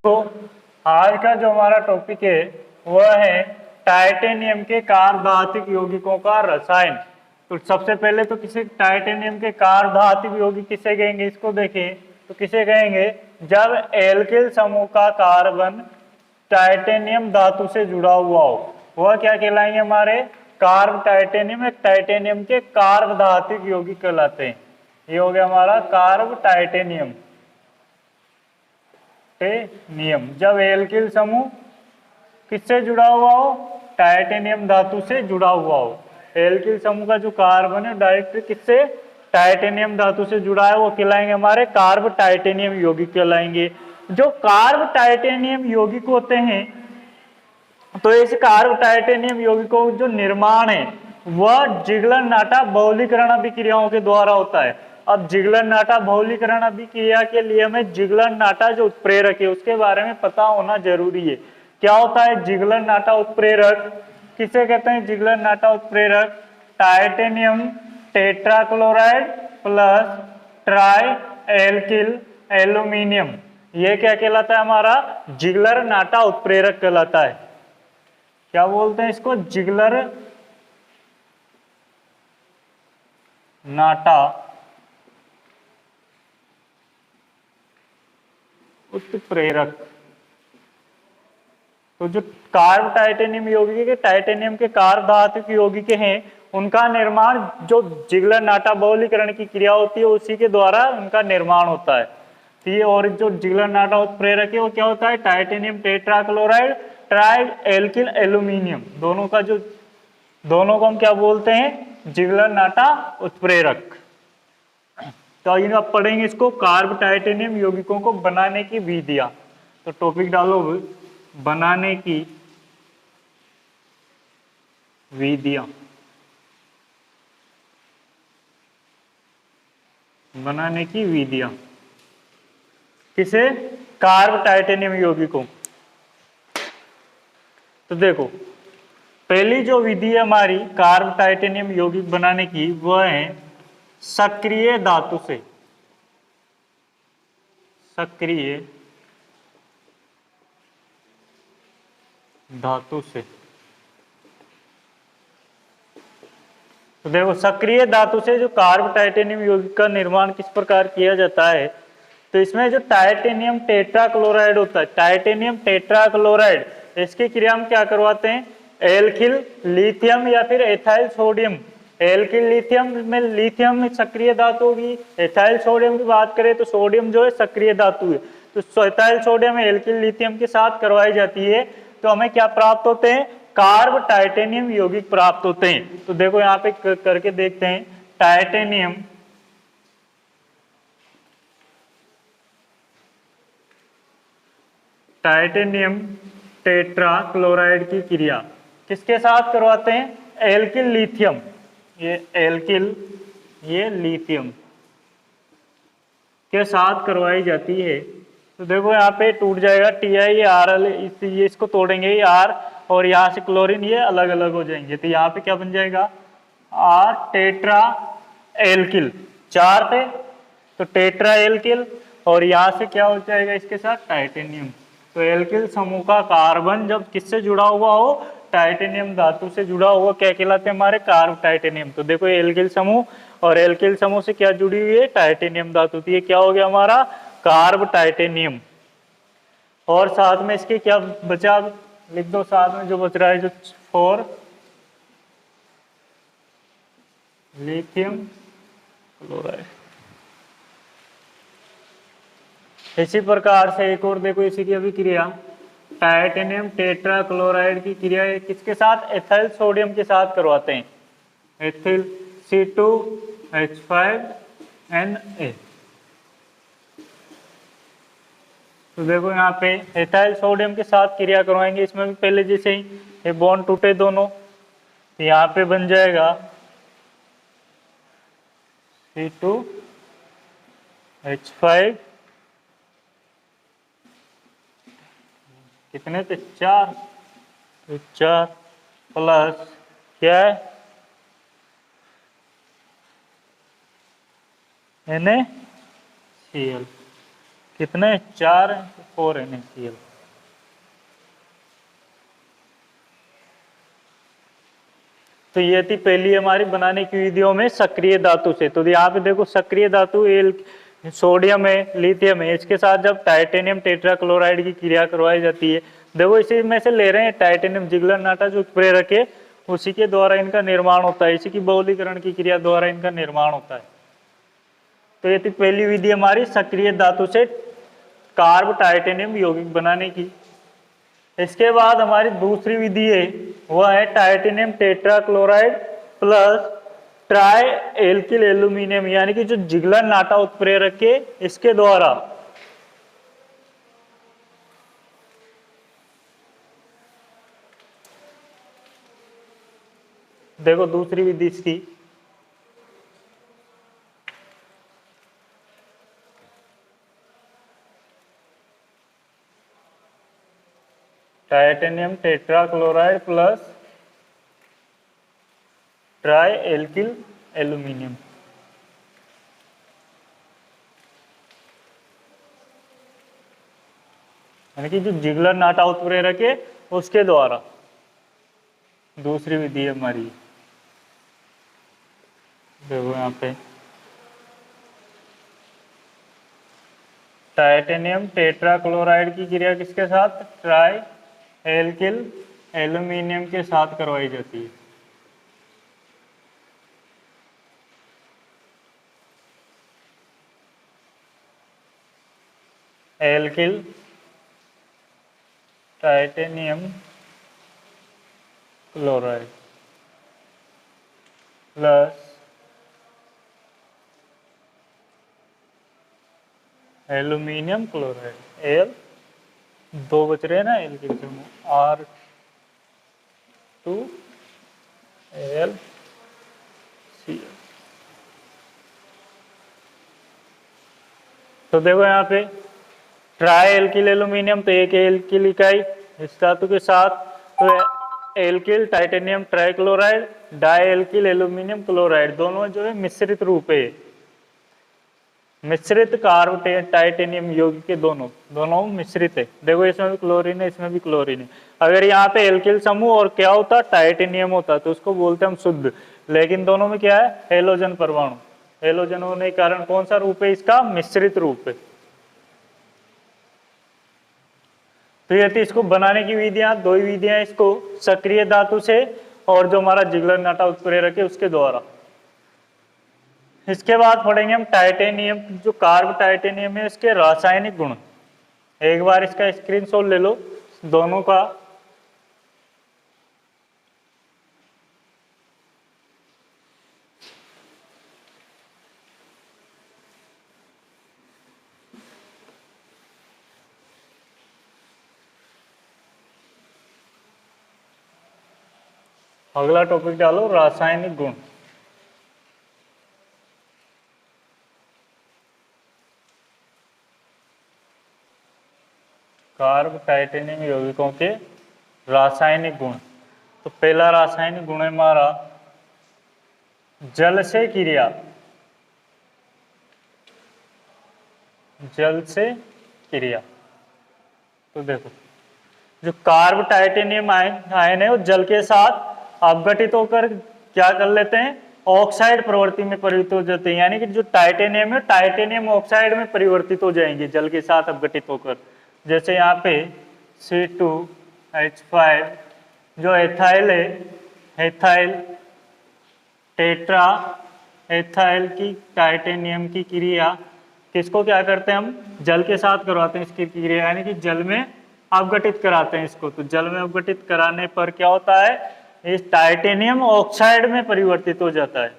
तो आज का जो हमारा टॉपिक है वह है टाइटेनियम के कार्बधातुक यौगिकों का रसायन। तो सबसे पहले तो किसे टाइटेनियम के कार्बधातुक यौगिक किसे कहेंगे, इसको देखें तो किसे कहेंगे, जब एल्किल समूह का कार्बन टाइटेनियम धातु से जुड़ा हुआ हो वह क्या कहलाएंगे, हमारे कार्ब टाइटेनियम। टाइटेनियम के कार्बधातुक यौगिक कहलाते हैं। ये हो गया हमारा कार्ब टाइटेनियम। नियम जब एल्किल समूह किससे जुड़ा हुआ हो, टाइटेनियम धातु से जुड़ा हुआ हो। एल्किल समूह का जो कार्बन है डायरेक्ट किससे, टाइटेनियम धातु से जुड़ा है, वो कहलाएंगे हमारे कार्ब टाइटेनियम यौगिक कहलाएंगे। जो कार्ब टाइटेनियम यौगिक होते हैं तो इस कार्ब टाइटेनियम यौगिकों जो निर्माण है वह जिगलर नाटा बहुलीकरण अभिक्रियाओं के द्वारा होता है। अब जिगलर नाटा बहुलीकरण अभिक्रिया के लिए हमें जिगलर नाटा जो उत्प्रेरक है उसके बारे में पता होना जरूरी है। क्या होता है जिगलर नाटा उत्प्रेरक, किसे कहते हैं जिगलर नाटा उत्प्रेरक, titanium tetrachloride plus try alkyl aluminium, ये क्या कहलाता है, हमारा जिगलर नाटा उत्प्रेरक कहलाता है। क्या बोलते हैं इसको, जिगलर नाटा उत्प्रेरक। तो जो कार्ब टाइटेनियम यौगिक के टाइटेनियम के कार्ब धातु यौगिक हैं उनका निर्माण जो जिगलर नाटा बहुलीकरण की क्रिया होती है उसी के द्वारा उनका निर्माण होता है। तो ये और जो जिगलर नाटा उत्प्रेरक है वो क्या होता है, titanium tetrachloride try alkyl aluminium, दोनों को हम क्या बोलते हैं, जिगलर नाटा उत्प्रेरक। तो अब पढ़ेंगे इसको, कार्ब टाइटेनियम यौगिकों को बनाने की विधियां। तो टॉपिक डालो बनाने की विधियां। बनाने की विधियां किसे, कार्ब टाइटेनियम यौगिकों। तो देखो पहली जो विधि है हमारी कार्ब टाइटेनियम यौगिक बनाने की वह है सक्रिय धातु से। सक्रिय धातु से। तो देखो सक्रिय धातु से जो कार्ब टाइटेनियम यौगिक का निर्माण किस प्रकार किया जाता है, तो इसमें जो टाइटेनियम टेट्राक्लोराइड होता है, टाइटेनियम टेट्राक्लोराइड, इसकी क्रिया हम क्या करवाते हैं, एल्किल लिथियम या फिर एथाइल सोडियम। एल्किल लिथियम में लिथियम सक्रिय धातु होगी, एथाइल सोडियम की बात करें तो सोडियम जो है सक्रिय धातु है। तो एथाइल सोडियम एल्किल लिथियम के साथ करवाई जाती है तो हमें क्या प्राप्त होते हैं, कार्ब टाइटेनियम यौगिक प्राप्त होते हैं। तो देखो यहाँ पे करके देखते हैं, टाइटेनियम टेट्राक्लोराइड की क्रिया किसके साथ करवाते हैं, एल्किल लिथियम, ये एल्किल ये लिथियम के साथ करवाई जाती है। तो देखो यहाँ पे टूट जाएगा Ti Rl, ये इसको तोड़ेंगे ये R और यहाँ से क्लोरीन ये अलग अलग हो जाएंगे। तो यहाँ पे क्या बन जाएगा, R टेट्रा एल्किल, 4 थे तो टेट्रा एल्किल, और यहाँ से क्या हो जाएगा इसके साथ टाइटेनियम। तो एल्किल समूह का कार्बन जब किससे जुड़ा हुआ हो, टाइटेनियम धातु से जुड़ा हुआ, क्या कहलाते हैं, हमारे कार्ब टाइटेनियम। तो देखो एल्किल समूह और एल्किल समूह से क्या जुड़ी हुई है, टाइटेनियम धातु। तो ये क्या हो गया हमारा कार्ब टाइटेनियम। और साथ में इसके क्या बचा, लिख दो साथ में जो बच रहा है, जो 4 लिथियम क्लोराइड। इसी प्रकार से एक और देखो इसी की अभिक्रिया, टाइटेनियम टेट्राक्लोराइड की क्रिया किसके साथ, एथाइल सोडियम के साथ करवाते हैं, एथिल C2H5Na। तो देखो यहाँ पे एथाइल सोडियम के साथ क्रिया करवाएंगे, इसमें भी पहले जैसे ही ये बॉन्ड टूटे दोनों, तो यहाँ पे बन जाएगा C2H5, कितने थे, 4, तो 4 प्लस क्या है NaCl। कितने 4 4 NaCl। तो ये थी पहली हमारी बनाने की विधियों में सक्रिय धातु से। तो यहाँ पे देखो सक्रिय धातु एल सोडियम है, लिथियम है, इसके साथ जब टाइटेनियम टेट्राक्लोराइड की क्रिया करवाई जाती है, देखो इसी में से ले रहे हैं टाइटेनियम जिगलर नाटा जो प्रेरक है उसी के द्वारा इनका निर्माण होता है, इसी की बहुलीकरण की क्रिया द्वारा इनका निर्माण होता है। तो ये थी पहली विधि हमारी सक्रिय धातु से कार्ब टाइटेनियम यौगिक बनाने की। इसके बाद हमारी दूसरी विधि है वह है titanium tetrachloride plus try alkyl aluminium, यानी कि जो जिगलर नाटा उत्प्रेरक है इसके द्वारा देखो दूसरी विधि इसकी titanium tetrachloride plus try alkyl aluminium. यानी कि जो जिगलर नाटा उत्प्रेरक है उसके द्वारा दूसरी विधि है हमारी। देखो यहाँ पे टाइटेनियम टेट्राक्लोराइड की क्रिया किसके साथ, ट्राई एल्किल एल्यूमिनियम के साथ करवाई जाती है। Alkyl titanium chloride plus aluminium chloride, L दो बच रहे हैं ना, एल के समूह R2L Cl। तो देखो यहाँ पे ट्राई एल्किल एल्यूमिनियम, तो एक एल्किल इकाई इस धातु के साथ, तो alkyl titanium trichloride dialkyl aluminium chloride, दोनों जो है मिश्रित रूप है, मिश्रित कार्ब टाइटेनियम यौगिक के दोनों मिश्रित है। देखो इसमें भी क्लोरीन है, इसमें भी क्लोरीन है। अगर यहाँ पे एल्किल समूह और क्या होता टाइटेनियम होता तो उसको बोलते हम शुद्ध, लेकिन दोनों में क्या है हेलोजन परमाणु, हेलोजन होने के कारण कौन सा रूप है इसका, मिश्रित रूप है। तो ये थी इसको बनाने की विधियां, दो ही विधियां, इसको सक्रिय धातु से और जो हमारा जिगलर नाटा उत्प्रेरक है उसके द्वारा। इसके बाद पढ़ेंगे हम टाइटेनियम, जो कार्ब टाइटेनियम है इसके रासायनिक गुण। एक बार इसका स्क्रीनशॉट ले लो दोनों का। अगला टॉपिक डालो रासायनिक गुण। कार्ब टाइटेनियम यौगिकों के रासायनिक गुण। तो पहला रासायनिक गुण है हमारा जल से क्रिया, जल से क्रिया। तो देखो जो कार्ब टाइटेनियम आयन है वो जल के साथ अपघटित होकर क्या कर लेते हैं, ऑक्साइड प्रवृत्ति में परिवर्तित हो जाते हैं, यानी कि जो टाइटेनियम है टाइटेनियम ऑक्साइड में परिवर्तित हो जाएंगे जल के साथ अपघटित होकर। जैसे यहाँ पे C2H5 जो एथाइल है, एथाइल टेट्रा एथाइल की टाइटेनियम की क्रिया किसको क्या करते हैं हम जल के साथ करवाते हैं इसकी क्रिया, यानी कि जल में अपघटित कराते हैं इसको। तो जल में अपघटित कराने पर क्या होता है, इस टाइटेनियम ऑक्साइड में परिवर्तित हो जाता है।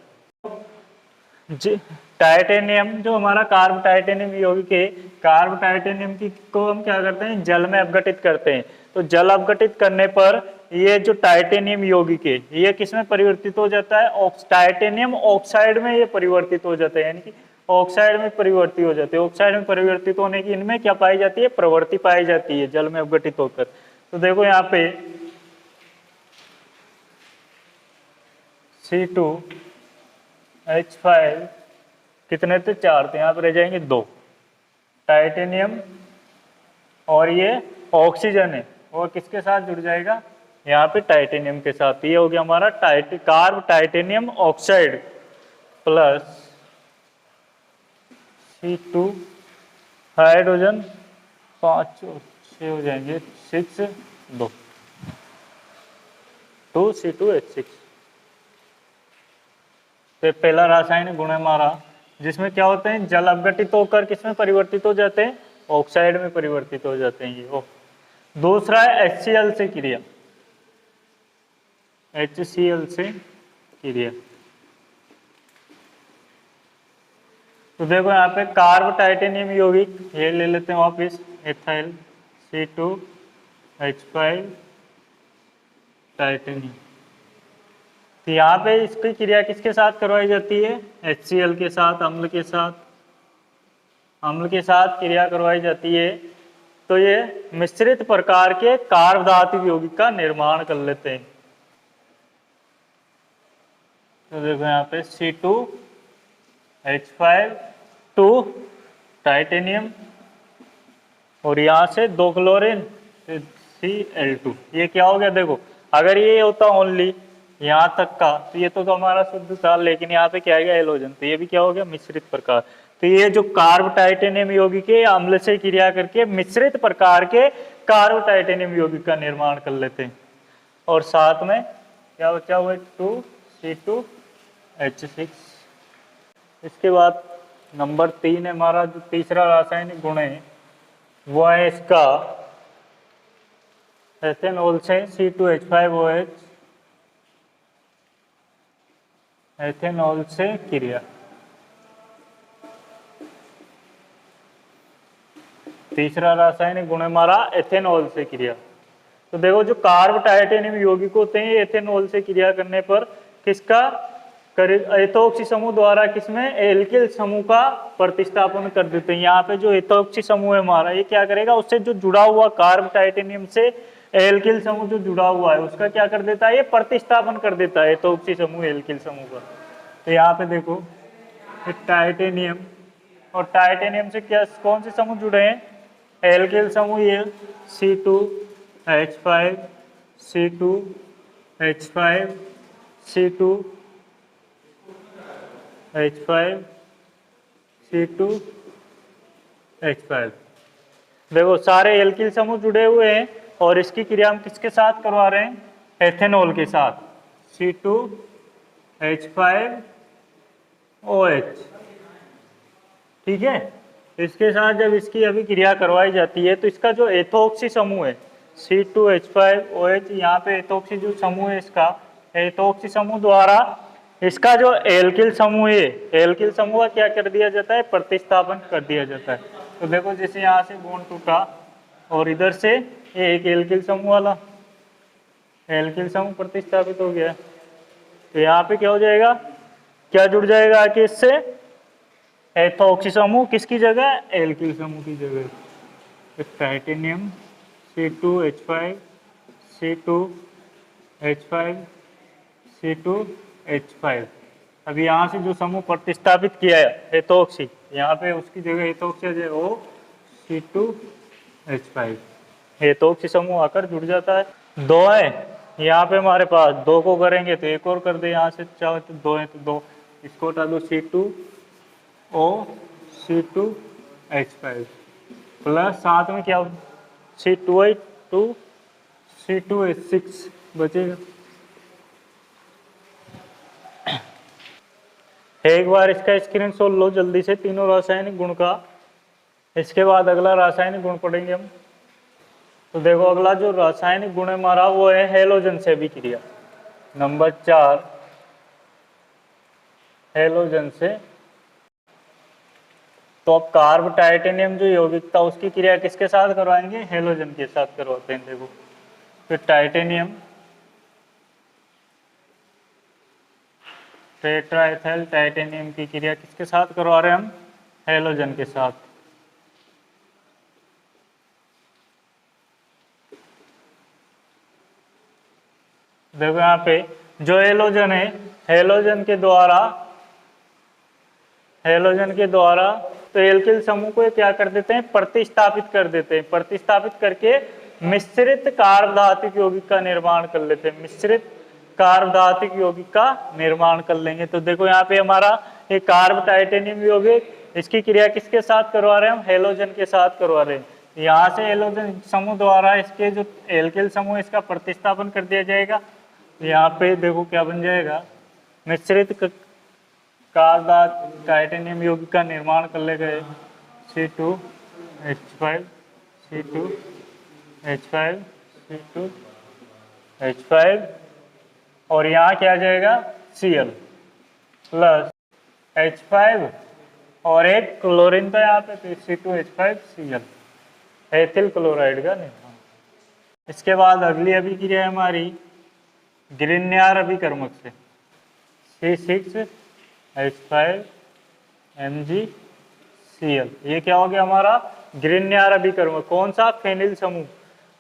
टाइटेनियम जो हमारा कार्ब टाइटेनियम यौगिक है, कार्ब टाइटेनियम की को हम क्या करते हैं जल में अपघटित करते हैं। तो जल अपघटित करने पर ये जो टाइटेनियम यौगिक है ये किस में परिवर्तित हो जाता है, टाइटेनियम ऑक्साइड में ये परिवर्तित हो जाता है, यानी कि ऑक्साइड में परिवर्तित हो जाते हैं। ऑक्साइड में परिवर्तित होने की इनमें क्या पाई जाती है, प्रवृत्ति पाई जाती है जल में अपघटित होकर। तो देखो यहाँ पे C2H5 कितने थे, 4 थे, यहाँ पे रह जाएंगे 2। टाइटेनियम और ये ऑक्सीजन है, और किसके साथ जुड़ जाएगा, यहाँ पे टाइटेनियम के साथ। ये हो गया हमारा carb titanium oxide plus C2 hydrogen 5 और 6 हो जाएंगे 6 2 2C2H6। तो पहला रासायनिक गुण है हमारा, जिसमें क्या होते हैं, जल अपघटित होकर किसमें परिवर्तित हो जाते हैं, ऑक्साइड में परिवर्तित हो जाते हैं ये। दूसरा है HCl से क्रिया, HCl से क्रिया। तो देखो यहाँ पे कार्ब टाइटेनियम यौगिक, ये ले लेते हैं वापिस, एथाइल C2H5 टाइटेनियम। तो यहाँ पे इसकी क्रिया किसके साथ करवाई जाती है, HCl के साथ, अम्ल के साथ, अम्ल के साथ क्रिया करवाई जाती है। तो ये मिश्रित प्रकार के कार्ब धातु यौगिक का निर्माण कर लेते हैं। तो देखो यहाँ पे C2H5 2 टाइटेनियम, और यहाँ से 2 क्लोरीन Cl2। ये क्या हो गया, देखो अगर ये होता ओनली यहाँ तक का तो ये तो हमारा शुद्ध था, लेकिन यहाँ पे क्या है हेलोजन, तो ये भी क्या हो गया मिश्रित प्रकार। तो ये जो कार्ब टाइटेनियम यौगिक के अम्ल से क्रिया करके मिश्रित प्रकार के कार्ब टाइटेनियम यौगिक का निर्माण कर लेते हैं। और साथ में क्या बचा हुआ 2C2H6। इसके बाद नंबर 3 है हमारा, जो तीसरा रासायनिक गुण है वो है इसका एथेनॉल से C2H5OH, एथेनॉल से क्रिया। तीसरा रासायनिक गुण हमारा एथेनॉल से क्रिया। तो देखो जो कार्ब टाइटेनियम यौगिक होते हैं एथेनॉल से क्रिया करने पर किसका एथोक्सी समूह द्वारा किसमें एल्किल समूह का प्रतिस्थापन कर देते हैं। यहाँ पे जो एथोक्सी समूह है हमारा, ये क्या करेगा, उससे जो जुड़ा हुआ कार्ब टाइटेनियम से एल्किल समूह जो जुड़ा हुआ है उसका क्या कर देता है, ये प्रतिस्थापन कर देता है एथोक्सी समूह एल्किल समूह का। तो यहाँ पे देखो टाइटेनियम और टाइटेनियम से क्या कौन से समूह जुड़े हैं, एल्किल समूह, ये C2H5 C2H5 C2H5 C2H5। देखो सारे एल्किल समूह जुड़े हुए हैं, और इसकी क्रिया हम किसके साथ करवा रहे हैं, एथेनॉल के साथ, C2H5OH। ठीक है, इसके साथ जब इसकी अभी क्रिया करवाई जाती है तो इसका जो एथोक्सी समूह है C2H5OH, यहाँ पे एथोक्सी जो समूह है इसका, एथोक्सी समूह द्वारा इसका जो एल्किल समूह है, एल्किल समूह का क्या कर दिया जाता है, प्रतिस्थापन कर दिया जाता है। तो देखो जैसे यहाँ से बॉन्ड टूटा और इधर से ये एक एल्किल समूह वाला एल्किल समूह प्रतिस्थापित हो गया, तो यहाँ पे क्या हो जाएगा, क्या जुड़ जाएगा कि इससे एथोक्सी समूह किसकी जगह, एल्किल समूह की जगह। Titanium C2H5 C2H5 C2H5। अभी यहाँ से जो समूह प्रतिस्थापित किया है एथोक्सी, यहाँ पे उसकी जगह एथोक्सी जो वो C2H5, एथोक्सी समूह आकर जुड़ जाता है। 2 है यहाँ पे हमारे पास, 2 को करेंगे तो एक और कर दे, यहाँ से चाहे तो 2 है तो 2, इसको हटा दो C2O C2H5 प्लस साथ में क्या C2H2 C2H6 बचेगा। एक बार इसका स्क्रीनशॉट लो जल्दी से तीनों रासायनिक गुण का, इसके बाद अगला रासायनिक गुण पढ़ेंगे हम। तो देखो अगला जो रासायनिक गुण है हमारा वो है हेलोजन से अभिक्रिया, नंबर 4 हेलोजन से। तो अब कार्ब टाइटेनियम जो यौगिक था उसकी क्रिया किसके साथ करवाएंगे, हेलोजन के साथ करवाते हैं। देखो फिर टाइटेनियम टेट्राएथाइल टाइटेनियम की क्रिया किसके साथ करवा रहे हैं हम, हेलोजन के साथ। देखो यहाँ पे जो हेलोजन है, हेलोजन के द्वारा तो एल्किल समूह को क्या कर देते हैं, प्रतिस्थापित कर देते हैं। प्रतिस्थापित करके मिश्रित कार्बधातुक यौगिक का निर्माण कर लेते हैं। मिश्रित कार्बधातुक यौगिक का निर्माण कर लेंगे। तो देखो यहाँ पे हमारा ये कार्ब टाइटेनियम यौगिक, इसकी क्रिया किसके साथ करवा रहे हैं हम, हेलोजन के साथ करवा रहे हैं। यहाँ से हेलोजन समूह द्वारा इसके जो एल्किल समूह इसका प्रतिस्थापन कर दिया जाएगा। यहाँ पे देखो क्या बन जाएगा, मिश्रित कार्बधातुक टाइटेनियम यौगिक का निर्माण कर ले गए C2H5 C2H5 C2H5 और यहाँ क्या आ जाएगा Cl प्लस H5 और एक क्लोरीन था यहाँ पे, तो C2H5Cl एथिल क्लोराइड का निर्माण। इसके बाद अगली अभिक्रिया है हमारी ग्रिग्नार्ड अभिकर्मक से C6H5MgCl। ये क्या हो गया हमारा ग्रिग्नार्ड अभिकर्मक। कौन सा, फेनिल समूह।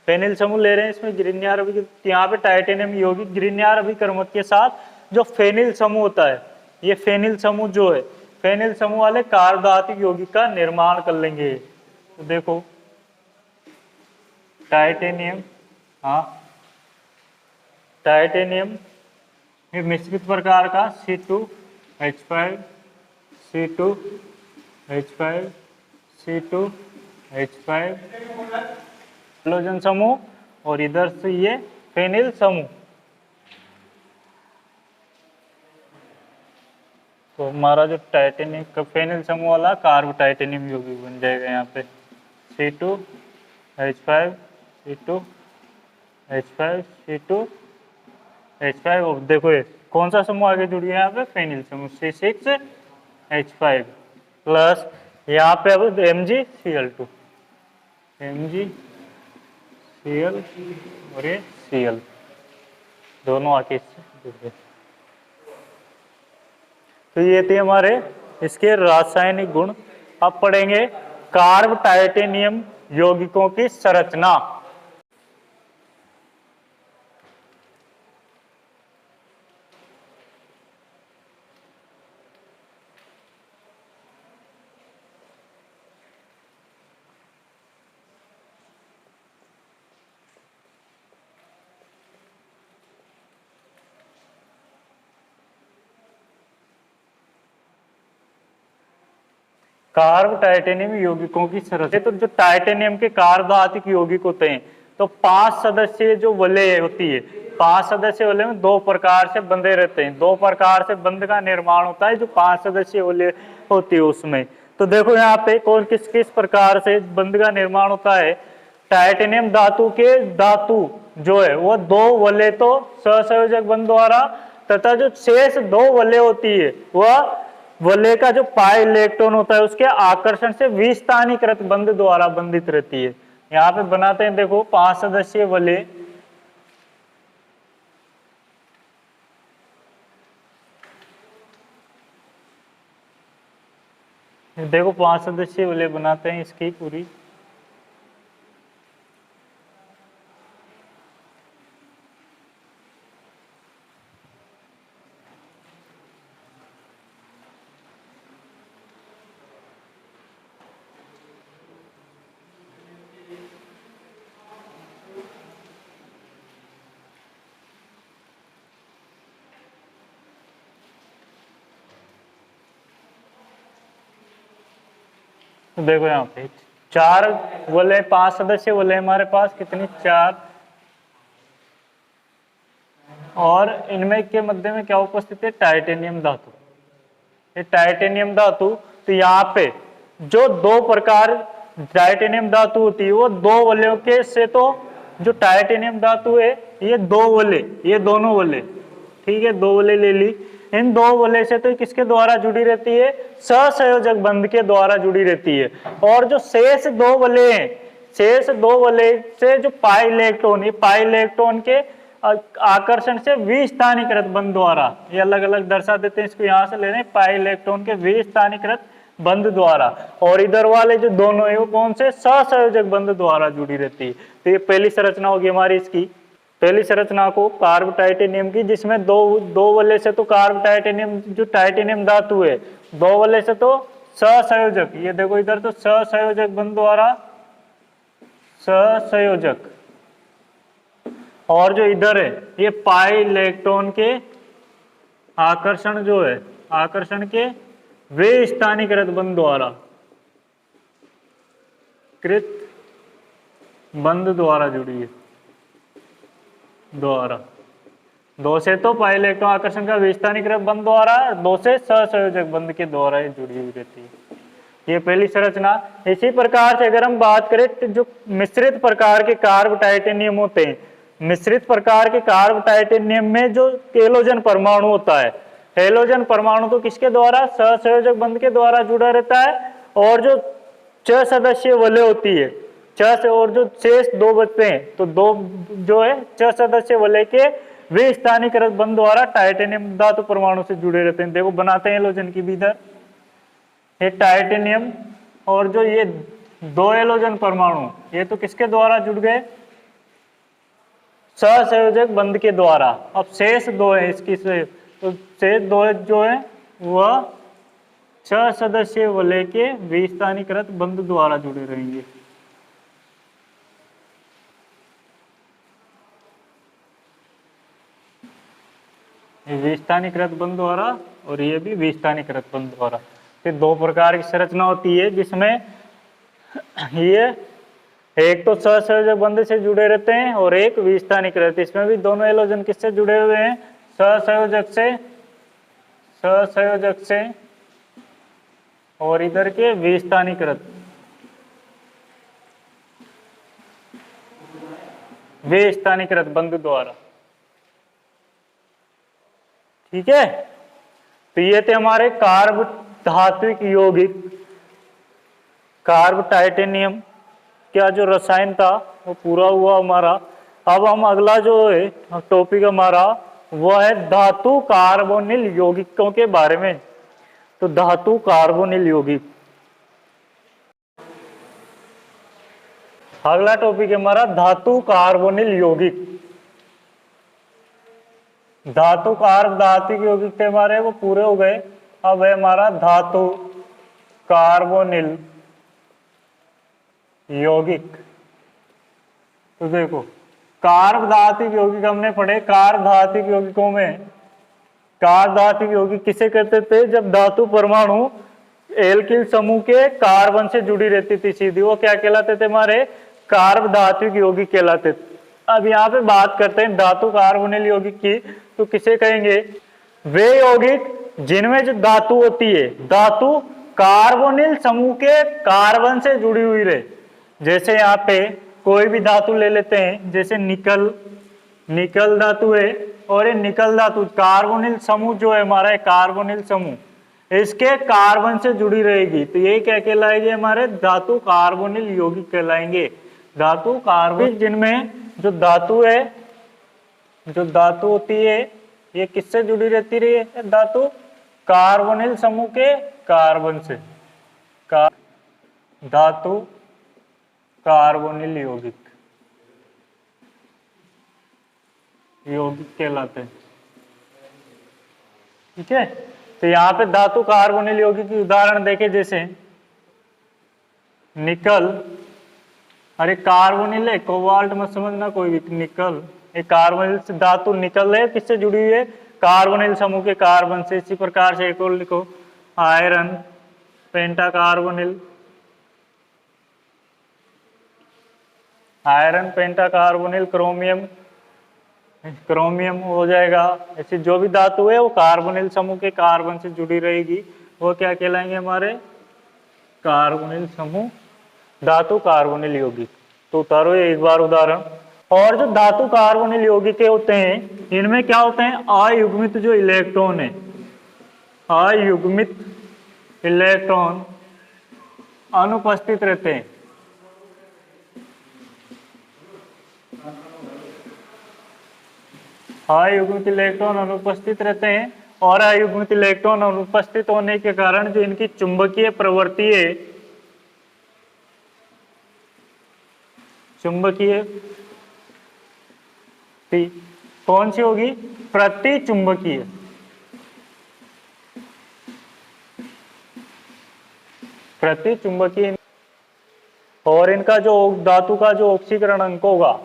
फेनिल समूह ले रहे हैं इसमें ग्रिग्नार्ड अभिकर्मक। यहाँ पे टाइटेनियम यौगिक ग्रिग्नार्ड अभिकर्मक के साथ जो फेनिल समूह होता है, ये फेनिल समूह जो है, फेनिल समूह वाले कार्बधातुक यौगिक का निर्माण कर लेंगे। तो देखो टाइटेनियम, हाँ टाइटेनियम मिश्रित प्रकार का C2H5 C2H5 C2H5 हेलोजन समूह और इधर से ये फेनिल समूह। तो हमारा जो टाइटेनियम का फेनिल समूह वाला कार्ब टाइटेनियम यौगिक बन जाएगा यहाँ पे C2H5 C2H5 C2H5 और देखो ये कौन सा समूह आगे जुड़ गया यहाँ पे, फेनिल समूह C6H5 प्लस यहाँ पे अब MgCl2 MgCl और ये Cl दोनों आके इससे जुड़ गए। तो ये थे हमारे इसके रासायनिक गुण। अब पढ़ेंगे कार्ब टाइटेनियम यौगिकों की संरचना। कार्ब टाइटेनियम यौगिकों की संरचना। तो जो टाइटेनियम के कार्बधातुक यौगिक होते हैं, तो 5 सदस्यीय जो वलय होती है, 5 सदस्यीय वलय में 2 प्रकार से बंधे रहते हैं। 2 प्रकार से बंध का निर्माण होता है जो 5 सदस्यीय वलय होती है उसमें। तो देखो यहाँ पे कौन किस किस प्रकार से बंध का निर्माण होता है। टाइटेनियम धातु के धातु जो है वो 2 वलय तो सहसंयोजक बंध द्वारा, तथा जो शेष 2 वलय होती है वह वलय का जो पाई इलेक्ट्रॉन होता है उसके आकर्षण से विस्थानीकृत बंध द्वारा बंधित रहती है। यहाँ पे बनाते हैं देखो 5 सदस्यीय वलय। देखो 5 सदस्यीय वलय बनाते हैं इसकी पूरी। तो देखो यहाँ पे 4 वलय, 5 सदस्य वलय हमारे पास कितनी, 4, और इनमें के मध्य में क्या उपस्थित है, टाइटेनियम धातु। ये टाइटेनियम धातु, तो यहाँ पे जो 2 प्रकार टाइटेनियम धातु होती है वो 2 वलयों के से, तो जो टाइटेनियम धातु है ये 2 वलय, ये दोनों वलय, ठीक है 2 वलय ले ली। इन 2 वलय से तो किसके द्वारा जुड़ी रहती है, सहसंयोजक बंध के द्वारा जुड़ी रहती है। और जो शेष 2 वलय हैं, शेष 2 वलय से जो पाई इलेक्ट्रॉन, ये पाई इलेक्ट्रॉन के आकर्षण से विस्थानीकृत बंध द्वारा, ये अलग अलग दर्शा देते हैं, इसको यहाँ से ले रहे हैं, पाई इलेक्ट्रॉन के विस्थानीकृत बंध द्वारा। और इधर वाले जो दोनों है वो कौन से, सहसंयोजक बंध द्वारा जुड़ी रहती है। तो ये पहली संरचना होगी हमारी इसकी। पहली संरचना को कार्ब टाइटेनियम की, जिसमें दो वलय से तो कार्ब टाइटेनियम, जो टाइटेनियम धातु है 2 वलय से तो सहसंयोजक, ये देखो इधर तो सहसंयोजक बंध द्वारा, सहसंयोजक। और जो इधर है ये पाई इलेक्ट्रॉन के आकर्षण जो है, आकर्षण के वे स्थानीकृत बंध द्वारा, कृत बंध द्वारा जुड़ी है, द्वारा। दो से तो पाई इलेक्ट्रॉन आकर्षण का विस्थानीकृत बंध द्वारा, दो से सहसंयोजक बंध के द्वारा ही जुड़ी हुई रहती है। ये पहली संरचना। इसी प्रकार से अगर हम बात करें तो जो मिश्रित प्रकार के कार्ब टाइटेनियम होते हैं, मिश्रित प्रकार के कार्ब टाइटेनियम में जो हेलोजन परमाणु होता है, हेलोजन परमाणु तो किसके द्वारा, सहसंयोजक बंध के द्वारा जुड़ा रहता है। और जो 6 सदस्यीय वलय होती है, 6 से, और जो शेष 2 बचते हैं, तो 2 जो है 6 सदस्यीय वलय के वे स्थानीकृत बंध द्वारा टाइटेनियम धातु परमाणु से जुड़े रहते हैं। देखो बनाते हैं हेलोजन की भी इधर, ये टाइटेनियम और जो ये 2 हेलोजन परमाणु, ये तो किसके द्वारा जुड़ गए, सहसंयोजक बंध के द्वारा। अब शेष 2 है इसकी से, तो शेष 2 जो है वह 6 सदस्यीय वलय के विस्थानीकृत बंध द्वारा जुड़े रहेंगे। ये विस्थानीकृत बंध द्वारा और ये भी विस्थानीकृत बंध द्वारा। फिर 2 प्रकार की संरचना होती है जिसमें ये एक तो सहसंयोजक बंध से जुड़े रहते हैं और एक विस्थानीकृत। इसमें भी दोनों हेलोजन किससे जुड़े हुए हैं, सहसंयोजक से, सहसंयोजक से, और इधर के विस्थानीकृत, विस्थानीकृत बंध द्वारा। ठीक है, तो ये थे हमारे कार्ब धात्विक यौगिक, कार्ब टाइटेनियम क्या जो रसायन था वो पूरा हुआ हमारा। अब हम अगला जो है टॉपिक हमारा वो है धातु कार्बोनिल यौगिकों के बारे में। तो धातु कार्बोनिल यौगिक, अगला टॉपिक है हमारा धातु कार्बोनिल यौगिक। धातु कार्ब धात्विक यौगिक थे हमारे, वो पूरे हो गए। अब है हमारा धातु कार्बोनिल यौगिक। तो देखो कार्ब धात्विक यौगिक हमने पढ़े, कार्ब धात्विक यौगिकों में कार्ब धात्विक यौगिक किसे कहते थे, जब धातु परमाणु एल्किल समूह के कार्बन से जुड़ी रहती थी सीधी, वो क्या कहलाते थे हमारे, कार्ब धात्विक यौगिक कहलाते थे। अब यहाँ पे बात करते हैं धातु कार्बोनिल यौगिक की, तो किसे कहेंगे, वे यौगिक जिनमें जो धातु होती है, धातु कार्बोनिल समूह के कार्बन से जुड़ी हुई रहे। जैसे यहाँ पे कोई भी धातु ले लेते हैं, जैसे निकल, निकल धातु है और ये निकल धातु कार्बोनिल समूह जो है हमारा, कार्बोनिल समूह इसके कार्बन से जुड़ी रहेगी, तो ये क्या कहलाएंगे, हमारे धातु कार्बोनिल यौगिक कहलाएंगे। धातु कार्बन जिनमें जो धातु है, जो धातु होती है ये किससे जुड़ी रहती रही है, धातु कार्बोनिल समूह के कार्बन से, धातु कार्बोनिल यौगिक, यौगिक कहलाते हैं। ठीक है, तो यहाँ पे धातु कार्बोनिल यौगिक की उदाहरण देखे, जैसे निकल, अरे कार्बोनिल है, कोबाल्ट मत समझना कोई भी, निकल एक कार्बोनिल से धातु निकल है, किससे जुड़ी हुई है, कार्बोनिल समूह के कार्बन से। इसी प्रकार से एक और लिखो, आयरन पेंटा कार्बोनिल, आयरन पेंटा कार्बोनिल, क्रोमियम, क्रोमियम हो जाएगा। ऐसे जो भी धातु है वो कार्बोनिल समूह के कार्बन से जुड़ी रहेगी, वो क्या कहलाएंगे हमारे, कार्बोनिल समूह, धातु कार्बोनिल यौगिक। तो उतारो ये एक बार उदाहरण। और जो धातु कार्बोनिल यौगिक होते हैं इनमें क्या होते हैं, अयुग्मित जो इलेक्ट्रॉन है, अयुग्मित इलेक्ट्रॉन अनुपस्थित रहते हैं। अयुग्मित इलेक्ट्रॉन अनुपस्थित रहते हैं, और अयुग्मित इलेक्ट्रॉन अनुपस्थित होने के कारण जो इनकी चुंबकीय प्रवृत्ति है, चुंबकीय कौन सी होगी, प्रति चुंबकीय, प्रति चुंबकीय, और इनका जो धातु का जो ऑक्सीकरण अंक होगा,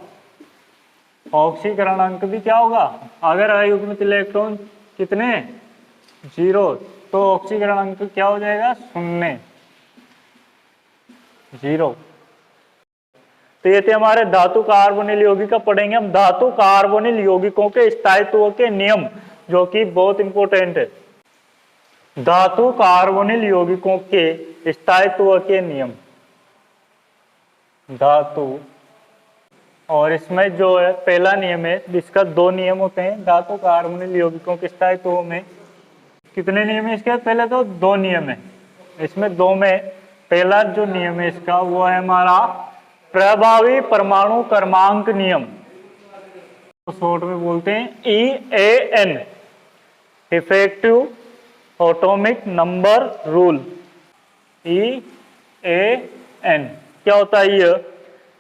ऑक्सीकरण अंक भी क्या होगा, अगर अयुग्मित इलेक्ट्रॉन कितने 0 तो ऑक्सीकरण अंक क्या हो जाएगा 0 0। तो ये थे हमारे धातु कार्बोनिल यौगिक। पढ़ेंगे हम धातु कार्बोनिल यौगिकों के स्थायित्व के नियम, जो कि बहुत इंपॉर्टेंट है। धातु कार्बोनिल यौगिकों के स्थायित्व के नियम, धातु, और इसमें जो है पहला नियम है, इसका 2 नियम होते हैं धातु कार्बोनिल यौगिकों के स्थायित्व में। कितने नियम है इसके? पहले तो 2 नियम है इसमें। 2 में पहला जो नियम है इसका वो है हमारा प्रभावी परमाणु क्रमांक नियम, तो शॉर्ट में बोलते हैं EAN, effective atomic number rule. EAN क्या होता है ये?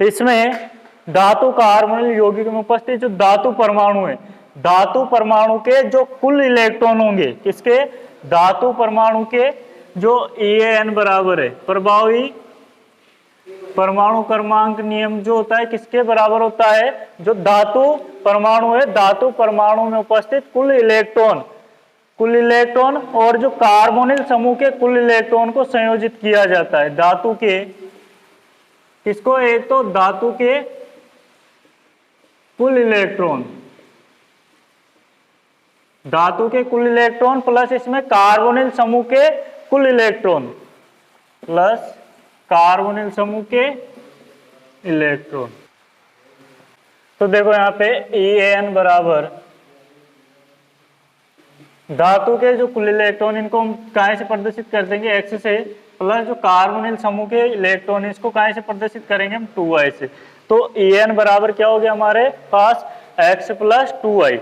इसमें धातु कार्बोनिल यौगिक में उपस्थित जो धातु परमाणु है, धातु परमाणु के जो कुल इलेक्ट्रॉन होंगे, किसके? धातु परमाणु के जो EAN बराबर है, प्रभावी परमाणु क्रमांक नियम जो होता है किसके बराबर होता है? जो धातु परमाणु है, धातु परमाणु में उपस्थित कुल इलेक्ट्रॉन और जो कार्बोनिल समूह के कुल इलेक्ट्रॉन को संयोजित किया जाता है। धातु के किसको? एक तो धातु के कुल इलेक्ट्रॉन, धातु के कुल इलेक्ट्रॉन प्लस इसमें कार्बोनिल समूह के कुल इलेक्ट्रॉन प्लस कार्बोनिल समूह के इलेक्ट्रॉन। तो देखो यहाँ पे EAN बराबर धातु के जो कुल इलेक्ट्रॉन, इनको हम कहाँ से प्रदर्शित कर देंगे? X से, प्लस जो कार्बोनिल समूह के इलेक्ट्रॉन इसको कहाँ से प्रदर्शित करेंगे हम? 2y से। तो EAN बराबर क्या हो गया हमारे पास? X plus 2y।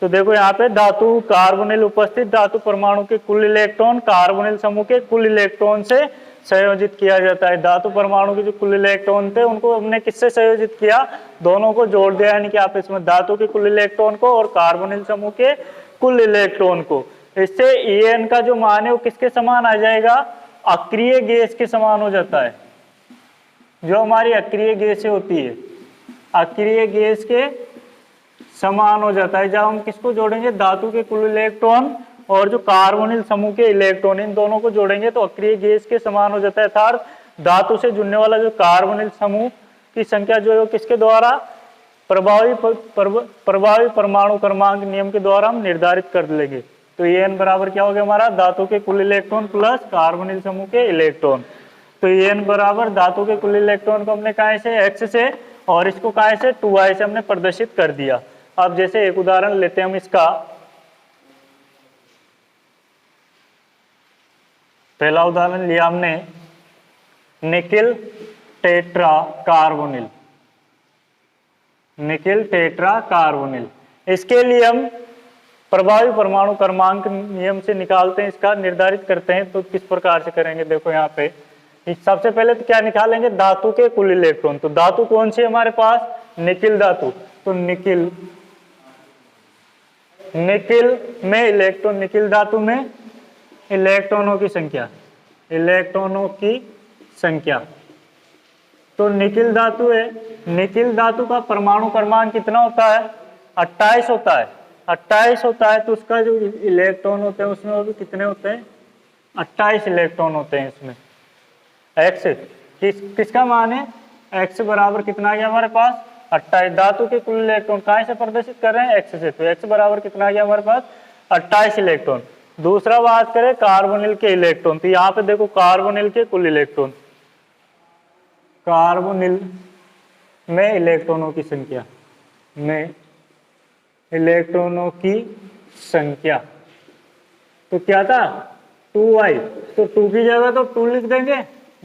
तो देखो यहाँ पे धातु कार्बोनिल उपस्थित धातु परमाणु के कुल इलेक्ट्रॉन कार्बोनिल समूह के कुल इलेक्ट्रॉन से संयोजित किया जाता है। धातु परमाणु के जो कुल इलेक्ट्रॉन थे उनको हमने किससे संयोजित किया? दोनों को जोड़ दिया, यानी कि आप इसमें धातु के कुल इलेक्ट्रॉन को और कार्बोनिल समूह के कुल इलेक्ट्रॉन को। इससे EAN का जो मान है वो किसके समान आ जाएगा? अक्रिय गैस के समान हो जाता है। जो हमारी अक्रिय गैस होती है, अक्रिय गैस के समान हो जाता है। जब हम किसको जोड़ेंगे? धातु के कुल इलेक्ट्रॉन और जो कार्बोनिल समूह के इलेक्ट्रॉन, इन दोनों को जोड़ेंगे तो अक्रिय गैस के समान हो जाता है। अर्थात धातु से जुड़ने वाला जो कार्बोनिल समूह की संख्या जो है किसके द्वारा? प्रभावी परमाणु क्रमांक नियम के द्वारा हम निर्धारित कर लेंगे। तो EAN बराबर क्या हो गया हमारा? धातु के कुल इलेक्ट्रॉन प्लस कार्बोनिल समूह के इलेक्ट्रॉन। तो EAN बराबर धातु के कुल इलेक्ट्रॉन को हमने कहाँ से? X से, और इसको कहाँ से? 2y से हमने प्रदर्शित कर दिया। अब जैसे एक उदाहरण लेते हैं हम इसका। पहला उदाहरण लिया हमने nickel tetracarbonyl, nickel tetracarbonyl. इसके लिए हम प्रभावी परमाणु क्रमांक नियम से निकालते हैं, इसका निर्धारित करते हैं। तो किस प्रकार से करेंगे? देखो यहाँ पे सबसे पहले तो क्या निकालेंगे? धातु के कुल इलेक्ट्रॉन। तो धातु कौन सी है हमारे पास? निकिल धातु। तो निकिल में इलेक्ट्रॉन, निकिल धातु में इलेक्ट्रॉनों की संख्या, इलेक्ट्रॉनों की संख्या। तो निकिल धातु है, निकिल धातु का परमाणु क्रमांक कितना होता है? 28 होता है। 28 होता है। तो उसका जो इलेक्ट्रॉन होते हैं उसमें वो भी कितने होते हैं? 28 इलेक्ट्रॉन होते हैं इसमें। X किसका मान है? X बराबर कितना आ गया हमारे पास? 28। धातु के कुल इलेक्ट्रॉन कहाँ से प्रदर्शित कर रहे हैं? X से। तो X बराबर कितना आ गया हमारे पास? 28 इलेक्ट्रॉन। दूसरा बात करें कार्बोनिल के इलेक्ट्रॉन, तो यहाँ पे देखो कार्बोनिल के कुल इलेक्ट्रॉन, कार्बोनिल में इलेक्ट्रॉनों की संख्या, में इलेक्ट्रॉनों की संख्या तो क्या था? 2y। तो 2 की जगह तो 2 लिख देंगे,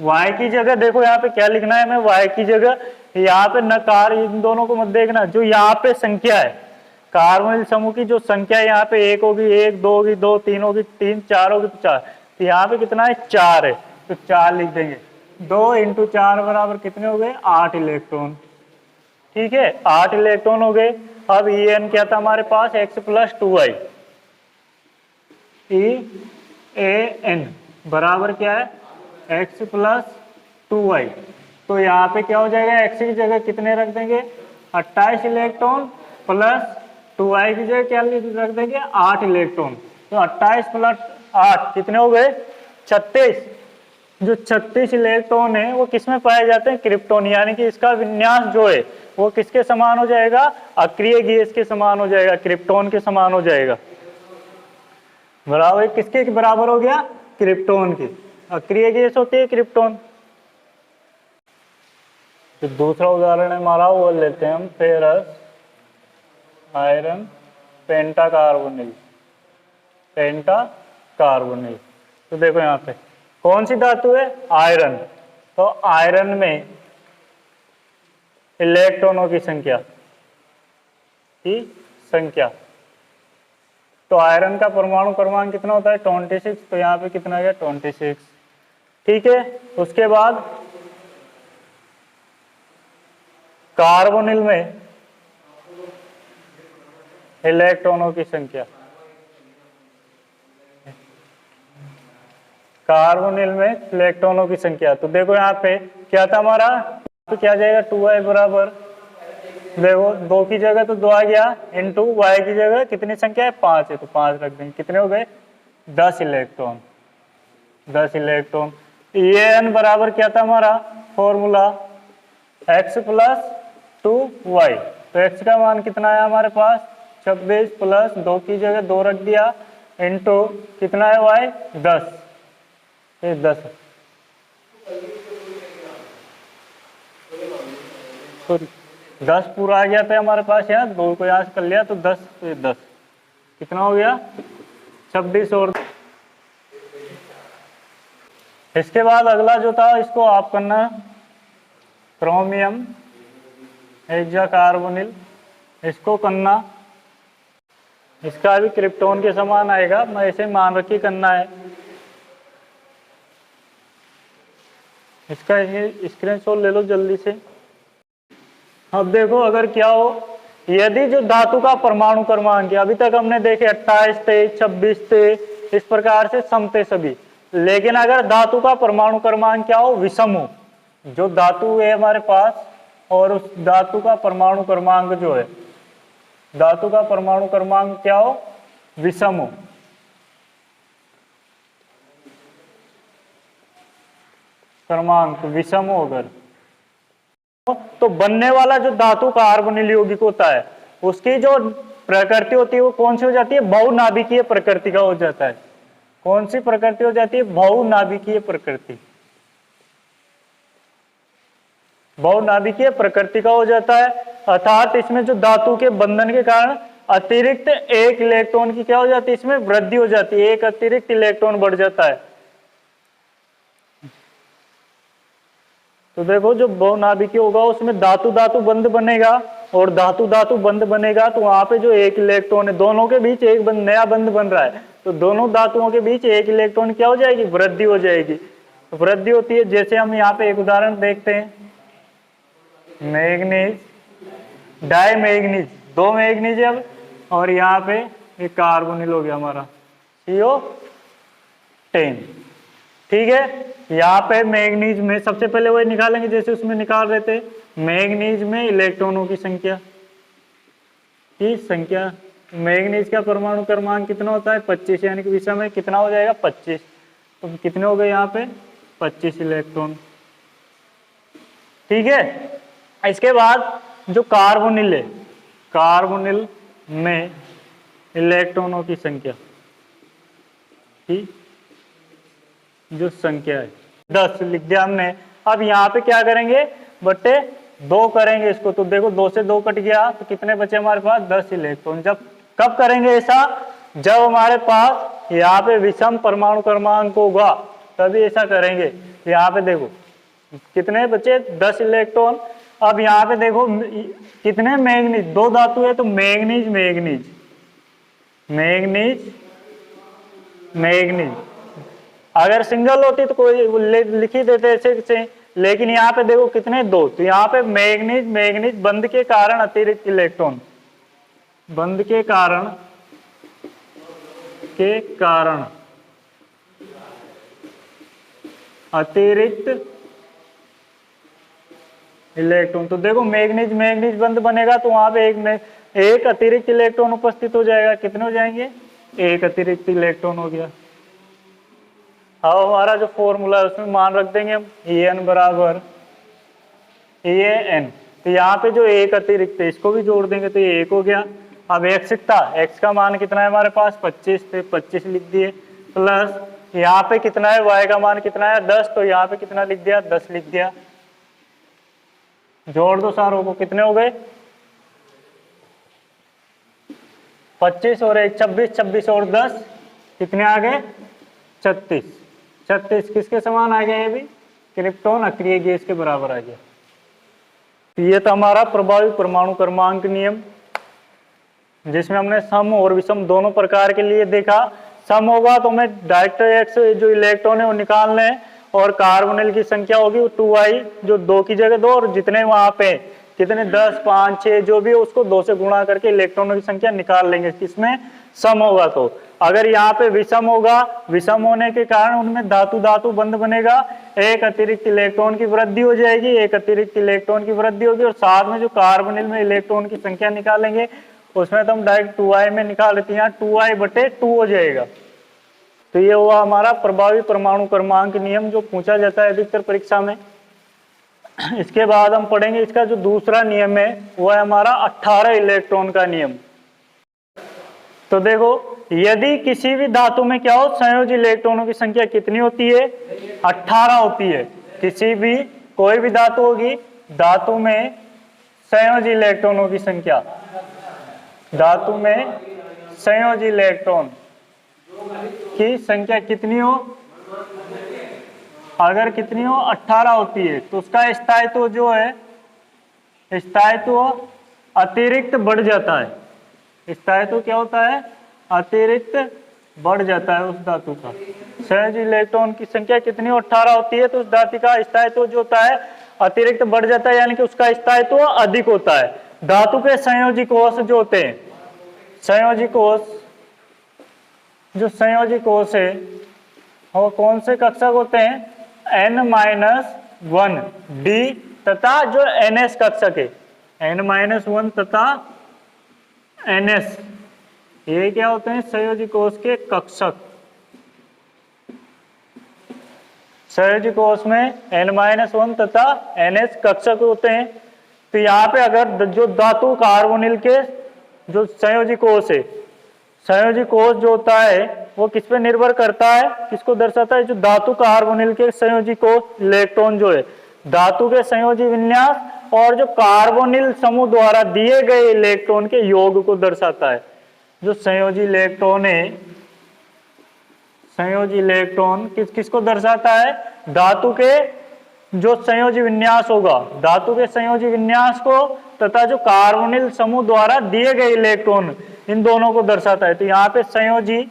y की जगह देखो यहाँ पे क्या लिखना है हमें? y की जगह यहाँ पे नकार, इन दोनों को मत देखना। जो यहाँ पे संख्या है कार्बोनिल समूह की, जो संख्या यहाँ पे 1 होगी 1, 2 होगी 2, 3 होगी 3, 4 होगी 4। तो यहाँ पे कितना है? 4 है। तो 4 लिख देंगे। 2 × 4 बराबर कितने हो गए? 8 इलेक्ट्रॉन। ठीक है, 8 इलेक्ट्रॉन हो गए। अब EAN क्या था हमारे पास? X plus 2y। EAN बराबर क्या है? x plus 2y। तो यहाँ पे क्या हो जाएगा, x की जगह कितने रख देंगे 28 इलेक्ट्रॉन प्लस 2y की जगह क्या रख देंगे 8 इलेक्ट्रॉन। तो 28 प्लस 8 कितने हो गए 36। जो 36 इलेक्ट्रॉन है वो किस में पाए जाते हैं, क्रिप्टोन। यानी कि इसका विन्यास जो है वो किसके समान हो जाएगा, अक्रिय गैस के समान हो जाएगा, क्रिप्टोन के समान हो जाएगा। बराबर किसके बराबर हो गया, क्रिप्टोन के। अक्रिय गैस होती है क्रिप्टोन। तो दूसरा उदाहरण है हमारा, वो लेते हैं हम फेरस आयरन पेंटाकार्बोनिल। पेंटाकार्बोनिल तो देखो यहाँ पे कौन सी धातु है, आयरन। तो आयरन में इलेक्ट्रॉनों की संख्या तो आयरन का परमाणु क्रमांक कितना होता है 26। तो यहाँ पे कितना आ गया 26। ठीक है, उसके बाद कार्बोनिल में इलेक्ट्रॉनों की संख्या, कार्बोनिल में इलेक्ट्रॉनों की संख्या। तो देखो यहाँ पे क्या था हमारा, तो क्या जाएगा 2y बराबर, देखो 2 की जगह तो 2 आ गया, इंटू y की जगह कितनी संख्या है 5 है, तो 5 रख देंगे। कितने हो गए 10 इलेक्ट्रॉन। 10 इलेक्ट्रॉन। ये n बराबर क्या था हमारा फॉर्मूला, x प्लस 2y। तो x का मान कितना है हमारे पास 26 प्लस 2 की जगह 2 रख दिया, इंटू कितना है y 10। ये 10 सॉरी 10 पूरा आ गया था हमारे पास, यहाँ 2 को यहाँ से कर लिया तो 10। तो ये 10 कितना हो गया 26। और इसके बाद अगला जो था इसको आप करना क्रोमियम हेक्साकार्बोनिल। इसको करना, इसका भी क्रिप्टोन के समान आएगा, मैं इसे मान रखी करना है। इसका स्क्रीनशॉट ले लो जल्दी से। अब देखो अगर क्या हो, यदि जो धातु का परमाणु क्रमांक है, अभी तक हमने देखे 28 थे 26 थे, इस प्रकार से सम थे सभी। लेकिन अगर धातु का परमाणु क्रमांक क्या हो, विषम हो, जो धातु है हमारे पास और उस धातु का परमाणु क्रमांक जो है, धातु का परमाणु क्रमांक क्या हो, विषम हो, क्रमांक विषम हो अगर, तो बनने वाला जो धातु कार्बोनिल यौगिक होता है उसकी जो प्रकृति होती है वो कौन सी हो जाती है, बहुनाभिकीय प्रकृति का हो जाता है। कौन सी प्रकृति हो जाती है, बहुनाभिकीय प्रकृति। बहुनाभिकीय प्रकृति का हो जाता है, अर्थात इसमें जो धातु के बंधन के कारण अतिरिक्त एक इलेक्ट्रॉन की क्या हो जाती है, इसमें वृद्धि हो जाती है, एक अतिरिक्त इलेक्ट्रॉन बढ़ जाता है। तो देखो जो बहुनाभिकीय होगा उसमें धातु धातु बंध बनेगा, और धातु धातु बंध बनेगा तो वहां पे जो एक इलेक्ट्रॉन है, दोनों के बीच एक नया बंध बन रहा है, तो दोनों धातुओं के बीच एक इलेक्ट्रॉन क्या हो जाएगी, वृद्धि हो जाएगी। तो वृद्धि होती है, जैसे हम यहाँ पे एक उदाहरण देखते हैं, मैग्नीज डाई मैग्नीज, 2 मैग्नीज अब, और यहाँ पे एक कार्बोनिल हो गया हमारा CO10। ठीक है, यहाँ पे मैग्नीज में सबसे पहले वही निकालेंगे जैसे उसमें निकाल रहे थे, मैग्नीज में इलेक्ट्रॉनों की संख्या। मैग्नीज का परमाणु क्रमांक कितना होता है 25, यानी कि विषम में कितना हो जाएगा 25। तो कितने हो गए यहाँ पे 25 इलेक्ट्रॉन। ठीक है, इसके बाद जो कार्बोनिल है, कार्बोनिल में इलेक्ट्रॉनों की संख्या, ठीक, जो संख्या है 10 लिख दिया हमने। अब यहाँ पे क्या करेंगे, बट्टे 2 करेंगे इसको। तो देखो 2 से 2 कट गया तो कितने बचे हमारे पास 10 इलेक्ट्रॉन। जब कब करेंगे ऐसा, जब हमारे पास यहाँ पे विषम परमाणु क्रमांक होगा तभी ऐसा करेंगे। यहाँ पे देखो कितने बचे 10 इलेक्ट्रॉन। अब यहाँ पे देखो कितने मैग्नीज, 2 धातु है तो मैग्नीज मैग्नीज मैग्नीज मैग्नीज। अगर सिंगल होती तो कोई लिख ही देते ऐसे, लेकिन यहाँ पे देखो कितने 2, तो यहाँ पे मैग्नीज मैग्नीज बंध के कारण अतिरिक्त इलेक्ट्रॉन, बंध के कारण अतिरिक्त इलेक्ट्रॉन। तो देखो मैग्नीज मैग्नीज बंद बनेगा तो वहां पे एक अतिरिक्त इलेक्ट्रॉन उपस्थित हो जाएगा। कितने हो जाएंगे? एक अतिरिक्त इलेक्ट्रॉन हो गया। अब हमारा जो फॉर्मूला है उसमें मान रख देंगे हम En बराबर En। तो यहाँ पे जो एक अतिरिक्त है इसको भी जोड़ देंगे तो ये एक हो गया। अब x था, x का मान कितना है हमारे पास 25 पे 25 लिख दिए, प्लस यहाँ पे कितना है y का मान कितना है 10, तो यहाँ पे कितना लिख दिया 10 लिख दिया। जोड़ दो सारों को, कितने हो गए 25 और 1 26, 26 और 10 कितने आ गए 36। 36 किसके समान आ गया? ये भी क्रिप्टॉन अक्रिय गैस के बराबर आ गया। तो ये था हमारा प्रभावी परमाणु क्रमांक नियम, जिसमें हमने सम और विषम दोनों प्रकार के लिए देखा। सम होगा तो हमें डायरेक्ट एक्स जो इलेक्ट्रॉन है वो निकालने हैं, और कार्बोनिल की संख्या होगी वो 2i जो 2 की जगह 2, और जितने वहां पे कितने 10 5 6 जो भी है उसको 2 से गुणा करके इलेक्ट्रॉनों की संख्या निकाल लेंगे किसमें सम होगा। तो अगर यहाँ पे विषम होगा, विषम होने के कारण उनमें धातु धातु बंध बनेगा, एक अतिरिक्त इलेक्ट्रॉन की वृद्धि हो जाएगी, एक अतिरिक्त इलेक्ट्रॉन की वृद्धि होगी, और साथ में जो कार्बोनिल में इलेक्ट्रॉन की संख्या निकालेंगे उसमें तो हम डायरेक्ट 2i में निकाल लेते हैं, 2i/2 हो जाएगा। तो ये हुआ हमारा प्रभावी परमाणु क्रमांक नियम जो पूछा जाता है अधिकतर परीक्षा में। इसके बाद हम पढ़ेंगे इसका जो दूसरा नियम है वो है हमारा 18 इलेक्ट्रॉन का नियम। तो देखो यदि किसी भी धातु में क्या हो संयोजी इलेक्ट्रॉनों की संख्या कितनी होती है 18 होती है। किसी भी कोई भी धातु होगी, धातु में संयोजी इलेक्ट्रॉनों की संख्या, धातु में संयोजी इलेक्ट्रॉन की संख्या कितनी हो, अगर कितनी हो 18 होती है तो उसका स्थायित्व जो है स्थायित्व अतिरिक्त बढ़ जाता है। स्थायित्व क्या होता है अतिरिक्त बढ़ जाता है उस धातु का। संयोजी इलेक्ट्रॉन की संख्या कितनी हो 18 होती है तो उस धातु का स्थायित्व जो होता है अतिरिक्त बढ़ जाता है, यानी कि उसका स्थायित्व अधिक होता है। धातु के संयोजी कोष जो होते हैं, संयोजी कोष जो संयोजी कोष है वो कौन से कक्षक होते हैं n-1d तथा जो ns कक्षक है n-1 तथा ns, ये क्या होते हैं संयोजी कोष के कक्षक। संयोजी कोष में n-1 तथा ns कक्षक होते हैं। तो यहाँ पे अगर जो धातु कार्बोनिल के जो संयोजी कोष है, संयोजी कोष जो होता है वो किस पे निर्भर करता है, किसको दर्शाता है जो धातु कार्बोनिल के संयोजी कोष इलेक्ट्रॉन जो है धातु के संयोजी विन्यास और जो कार्बोनिल समूह द्वारा दिए गए इलेक्ट्रॉन के योग को दर्शाता है। जो संयोजी इलेक्ट्रॉन है, संयोजी इलेक्ट्रॉन किसको दर्शाता है धातु के जो संयोजी विन्यास होगा, धातु के संयोजी विन्यास को तथा जो कार्बोनिल समूह द्वारा दिए गए इलेक्ट्रॉन इन दोनों को दर्शाता है। तो यहाँ पे संयोजी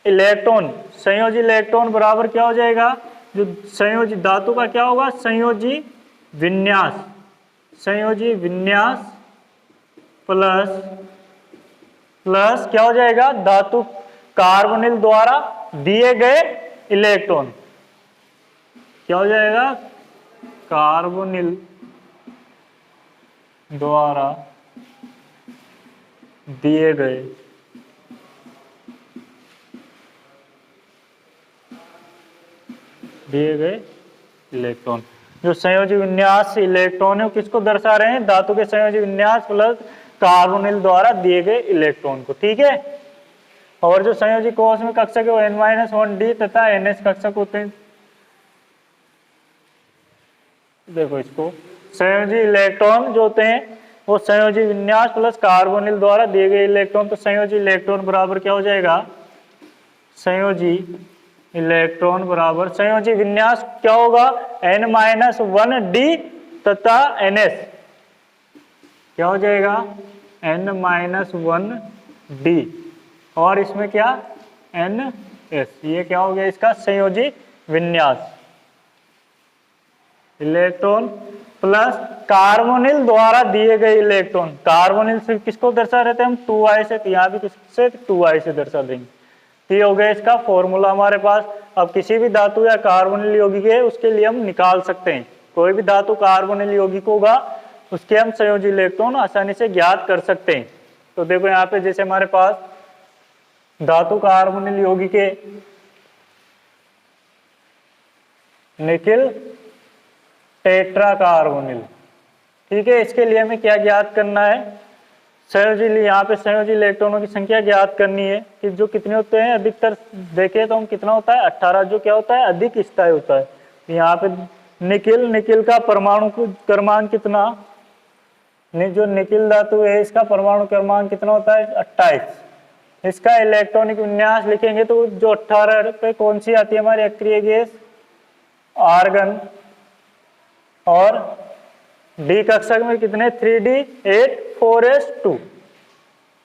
इलेक्ट्रॉन बराबर क्या हो जाएगा, जो संयोजी धातु का क्या होगा संयोजी विन्यास प्लस क्या हो जाएगा धातु कार्बोनिल द्वारा दिए गए इलेक्ट्रॉन, क्या हो जाएगा कार्बोनिल द्वारा दिए गए इलेक्ट्रॉन। जो संयोजी विन्यास इलेक्ट्रॉन है किसको दर्शा रहे हैं धातु के संयोजी विन्यास प्लस कार्बोनिल द्वारा दिए गए इलेक्ट्रॉन को, ठीक है। और जो संयोजी कोष में कक्षक है वो n-1d तथा ns कक्षक होते हैं। देखो इसको संयोजी इलेक्ट्रॉन जो होते हैं वो संयोजी विन्यास प्लस कार्बोनिल द्वारा दिए गए इलेक्ट्रॉन। तो संयोजी इलेक्ट्रॉन बराबर क्या हो जाएगा संयोजी इलेक्ट्रॉन बराबर संयोजी विन्यास क्या होगा n-1d तथा ns क्या हो जाएगा n-1d और इसमें क्या ns, ये क्या हो गया इसका संयोजी विन्यास। इलेक्ट्रॉन प्लस कार्बोनिल द्वारा दिए गए इलेक्ट्रॉन, कार्बोनिल से किसको दर्शा रहे थे हम 2i से, तो यहाँ भी किससे 2i से दर्शा देंगे। ये हो गया इसका फॉर्मूला हमारे पास। अब किसी भी धातु या कार्बोनिल यौगिक है उसके लिए हम निकाल सकते हैं। कोई भी धातु कार्बोनिल यौगिक होगा उसके हम संयोजी इलेक्ट्रॉन आसानी से ज्ञात कर सकते हैं। तो देखो यहाँ पे जैसे हमारे पास धातु कार्बोनिल यौगिक है निकिल टेट्रा कार्बोनिल, ठीक है। इसके लिए हमें क्या ज्ञात करना है, संयोजी, यहाँ पे संयोजी इलेक्ट्रॉनों की संख्या ज्ञात करनी है कि जो कितने होते हैं। अधिकतर देखें तो हम कितना होता है 18, जो क्या होता है अधिक स्थायी होता है। यहाँ पे निकिल का परमाणु क्रमांक कितना, जो निकिल धातु है इसका परमाणु क्रमांक कितना होता है 28। इसका इलेक्ट्रॉनिक विन्यास लिखेंगे तो जो 18 पे कौन सी आती है हमारी अक्रिय गैस आर्गन, और डी कक्षक में कितने 3d8 4s2,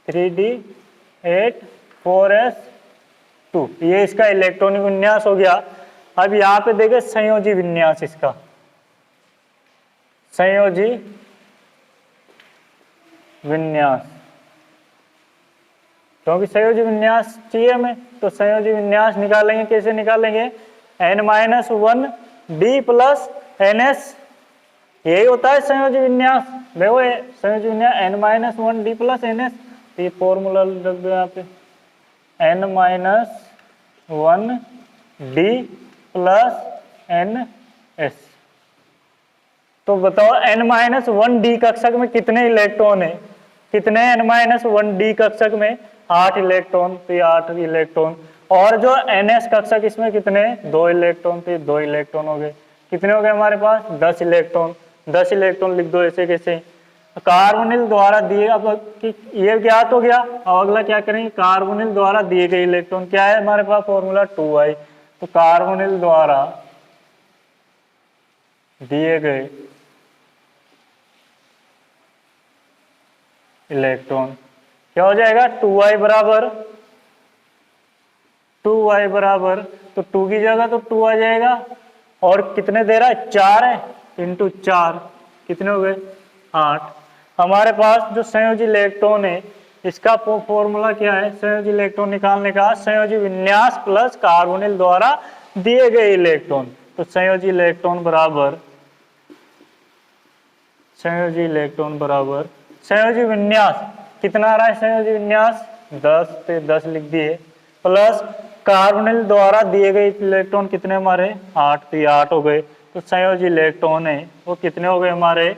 3d8 4s2, ये इसका इलेक्ट्रॉनिक विन्यास हो गया। अब यहाँ पे देखें संयोजी विन्यास, इसका संयोजी विन्यास, क्योंकि संयोजी विन्यास चाहिए हमें, तो संयोजी विन्यास निकालेंगे। कैसे निकालेंगे, n-1 d प्लस ns, यही होता है संयोजी विन्यास। देखो ये संयोजी विन्यास n-1 d प्लस ns, ये फॉर्मूला रख दो यहाँ पे n-1 d प्लस ns। तो बताओ n-1 d कक्षक में कितने इलेक्ट्रॉन है, कितने n-1 d कक्षक में 8 इलेक्ट्रॉन, तो ये 8 इलेक्ट्रॉन। और जो ns कक्षक इसमें कितने 2 इलेक्ट्रॉन, तो ये 2 इलेक्ट्रॉन हो गए। कितने हो गए हमारे पास 10 इलेक्ट्रॉन, 10 इलेक्ट्रॉन लिख दो ऐसे कैसे, कार्बोनिल द्वारा दिए। अब ये ज्ञात हो गया, अब अगला क्या करेंगे, कार्बोनिल द्वारा दिए गए इलेक्ट्रॉन क्या है हमारे पास फॉर्मूला 2i, तो कार्बोनिल द्वारा दिए गए इलेक्ट्रॉन क्या हो जाएगा 2i बराबर, तो 2 की जगह तो 2 आ जाएगा, और कितने दे रहा है 4 है, इंटू 4 कितने हो गए 8। हमारे पास जो संयोजी इलेक्ट्रॉन है इसका फॉर्मूला क्या है, संयोजी इलेक्ट्रॉन निकालने का संयोजी विन्यास प्लस कार्बोनिल द्वारा दिए गए इलेक्ट्रॉन। तो संयोजी इलेक्ट्रॉन बराबर संयोजी विन्यास कितना आ रहा है, संयोजी विन्यास 10 पे 10 लिख दिए, प्लस कार्बोनिल द्वारा दिए गए इलेक्ट्रॉन कितने हमारे 8, तो ये 8 हो गए। तो संयोजी इलेक्ट्रॉन है वो कितने हो गए हमारे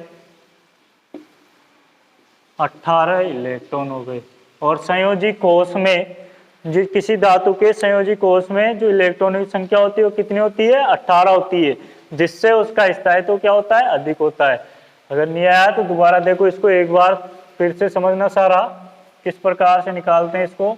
18 इलेक्ट्रॉन हो गए। और संयोजी कोष में जो किसी धातु के संयोजी कोष में जो इलेक्ट्रॉनों की संख्या होती है वो कितनी होती है 18 होती है, जिससे उसका स्थायित्व क्या होता है अधिक होता है। अगर नहीं आया तो दोबारा देखो इसको एक बार फिर से समझना सारा किस प्रकार से निकालते हैं इसको।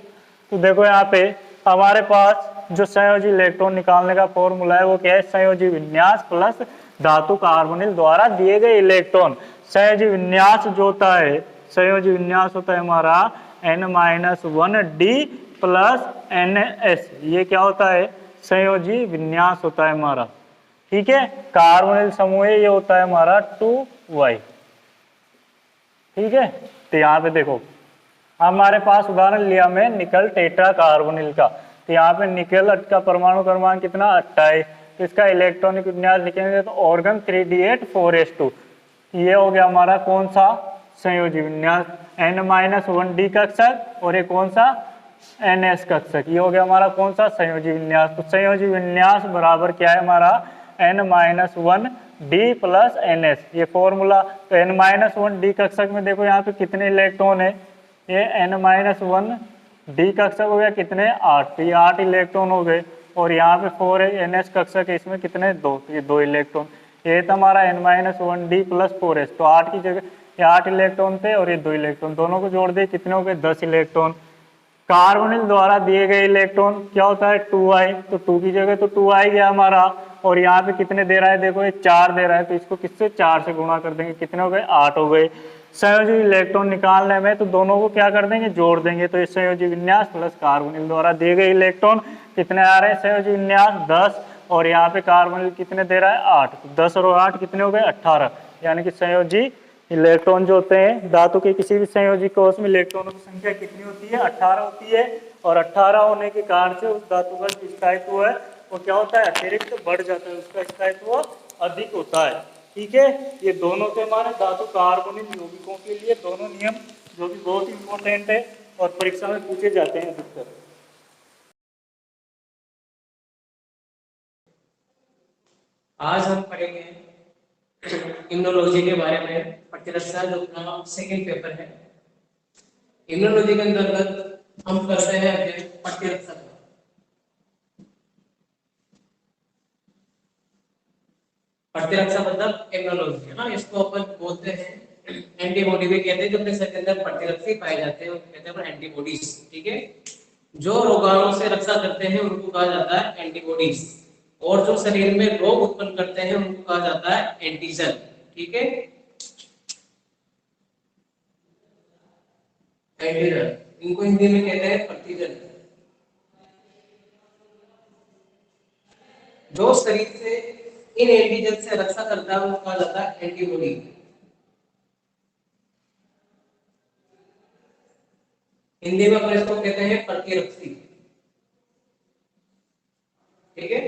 तो देखो यहाँ पे हमारे पास जो संयोजी इलेक्ट्रॉन निकालने का फॉर्मूला है वो क्या है, संयोजी विन्यास प्लस धातु कार्बोनिल द्वारा दिए गए इलेक्ट्रॉन। संयोजी विन्यास जो होता है, संयोजी विन्यास होता है हमारा n-1 d प्लस ns, ये क्या होता है संयोजी विन्यास होता है हमारा, ठीक है। कार्बोनिल समूह ये होता है हमारा 2y, ठीक है। तो यहाँ पे देखो हमारे पास उदाहरण लिया मैं निकल टेट्रा कार्बोनिल का, तो यहाँ पे निकल का परमाणु क्रमांक कितना 28, तो इसका इलेक्ट्रॉनिक विन्यास लिखेंगे तो ऑर्गन 3d8 4s2, ये हो गया हमारा कौन सा संयोजी विन्यास n-1 d कक्षक, और ये कौन सा ns कक्षक, ये हो गया हमारा कौन सा संयोजी विन्यास। तो संयोजी विन्यास बराबर क्या है हमारा n-1 d प्लस ns, ये फॉर्मूला। तो n-1 d कक्षक में देखो यहाँ पे कितने इलेक्ट्रॉन है, ये n-1 d कक्षक हो गया कितने 8, तो ये 8 इलेक्ट्रॉन हो गए। और यहाँ पे 4 है ns कक्षक है, इसमें कितने 2, तो ये 2 इलेक्ट्रॉन। ये था हमारा n-1 d प्लस 4s, तो 8 की जगह ये 8 इलेक्ट्रॉन थे और ये 2 इलेक्ट्रॉन, दोनों को जोड़ दिए कितने हो गए 10 इलेक्ट्रॉन। कार्बोनिल द्वारा दिए गए इलेक्ट्रॉन क्या होता है 2i, तो 2 की जगह तो 2i गया हमारा, और यहाँ पे कितने दे रहा है देखो ये 4 दे रहा है, तो इसको किससे 4 से गुणा कर देंगे, कितने हो गए 8 हो गए। संयोजी इलेक्ट्रॉन निकालने में तो दोनों को क्या कर देंगे जोड़ देंगे, तो इस संयोजी विन्यास प्लस कार्बोनिल द्वारा दिए गए इलेक्ट्रॉन कितने आ रहे हैं संयोजी विन्यास 10, और यहाँ पे कार्बोनिल कितने दे रहा है 8, 10 और 8 कितने हो गए 18, यानी कि संयोजी इलेक्ट्रॉन जो होते हैं धातु के किसी भी संयोजी कोष में इलेक्ट्रॉनों की संख्या कितनी होती है? 18 होती है। और 18 होने के कारण से उस धातु का जो स्थायित्व है वो क्या होता है? अतिरिक्त बढ़ जाता है, उसका स्थायित्व अधिक होता है। ठीक है, ये दोनों थे हमारे धातु कार्बनिक यौगिकों के लिए दोनों नियम, जो कि बहुत इंपॉर्टेंट है और परीक्षा में पूछे जाते हैं अधिकतर। आज हम पढ़ेंगे इम्यूनोलॉजी के बारे में, प्रतिरक्षा जो अपना सेकंड पेपर है। इम्यूनोलॉजी के अंतर्गत हम करते हैं अध्ययन प्रतिरक्षा का। प्रतिरक्षा मतलब इम्यूनोलॉजी है ना, इसको अपन बोलते हैं एंटीबॉडी भी कहते हैं, जो अपने शरीर के अंदर प्रतिरक्षी पाए जाते हैं उनको कहते हैं एंटीबॉडीज। ठीक है, जो रोगाणु से रक्षा करते हैं उनको कहा जाता है एंटीबॉडीज, और जो शरीर में रोग उत्पन्न करते हैं उनको कहा जाता है एंटीजन। ठीक है, एंटीजन, इनको हिंदी में कहते हैं प्रतिजन। जो शरीर से इन एंटीजन से रक्षा करता है उनको कहा जाता है एंटीबॉडी। हिंदी में अपन इसको कहते हैं प्रतिरक्षी। ठीक है,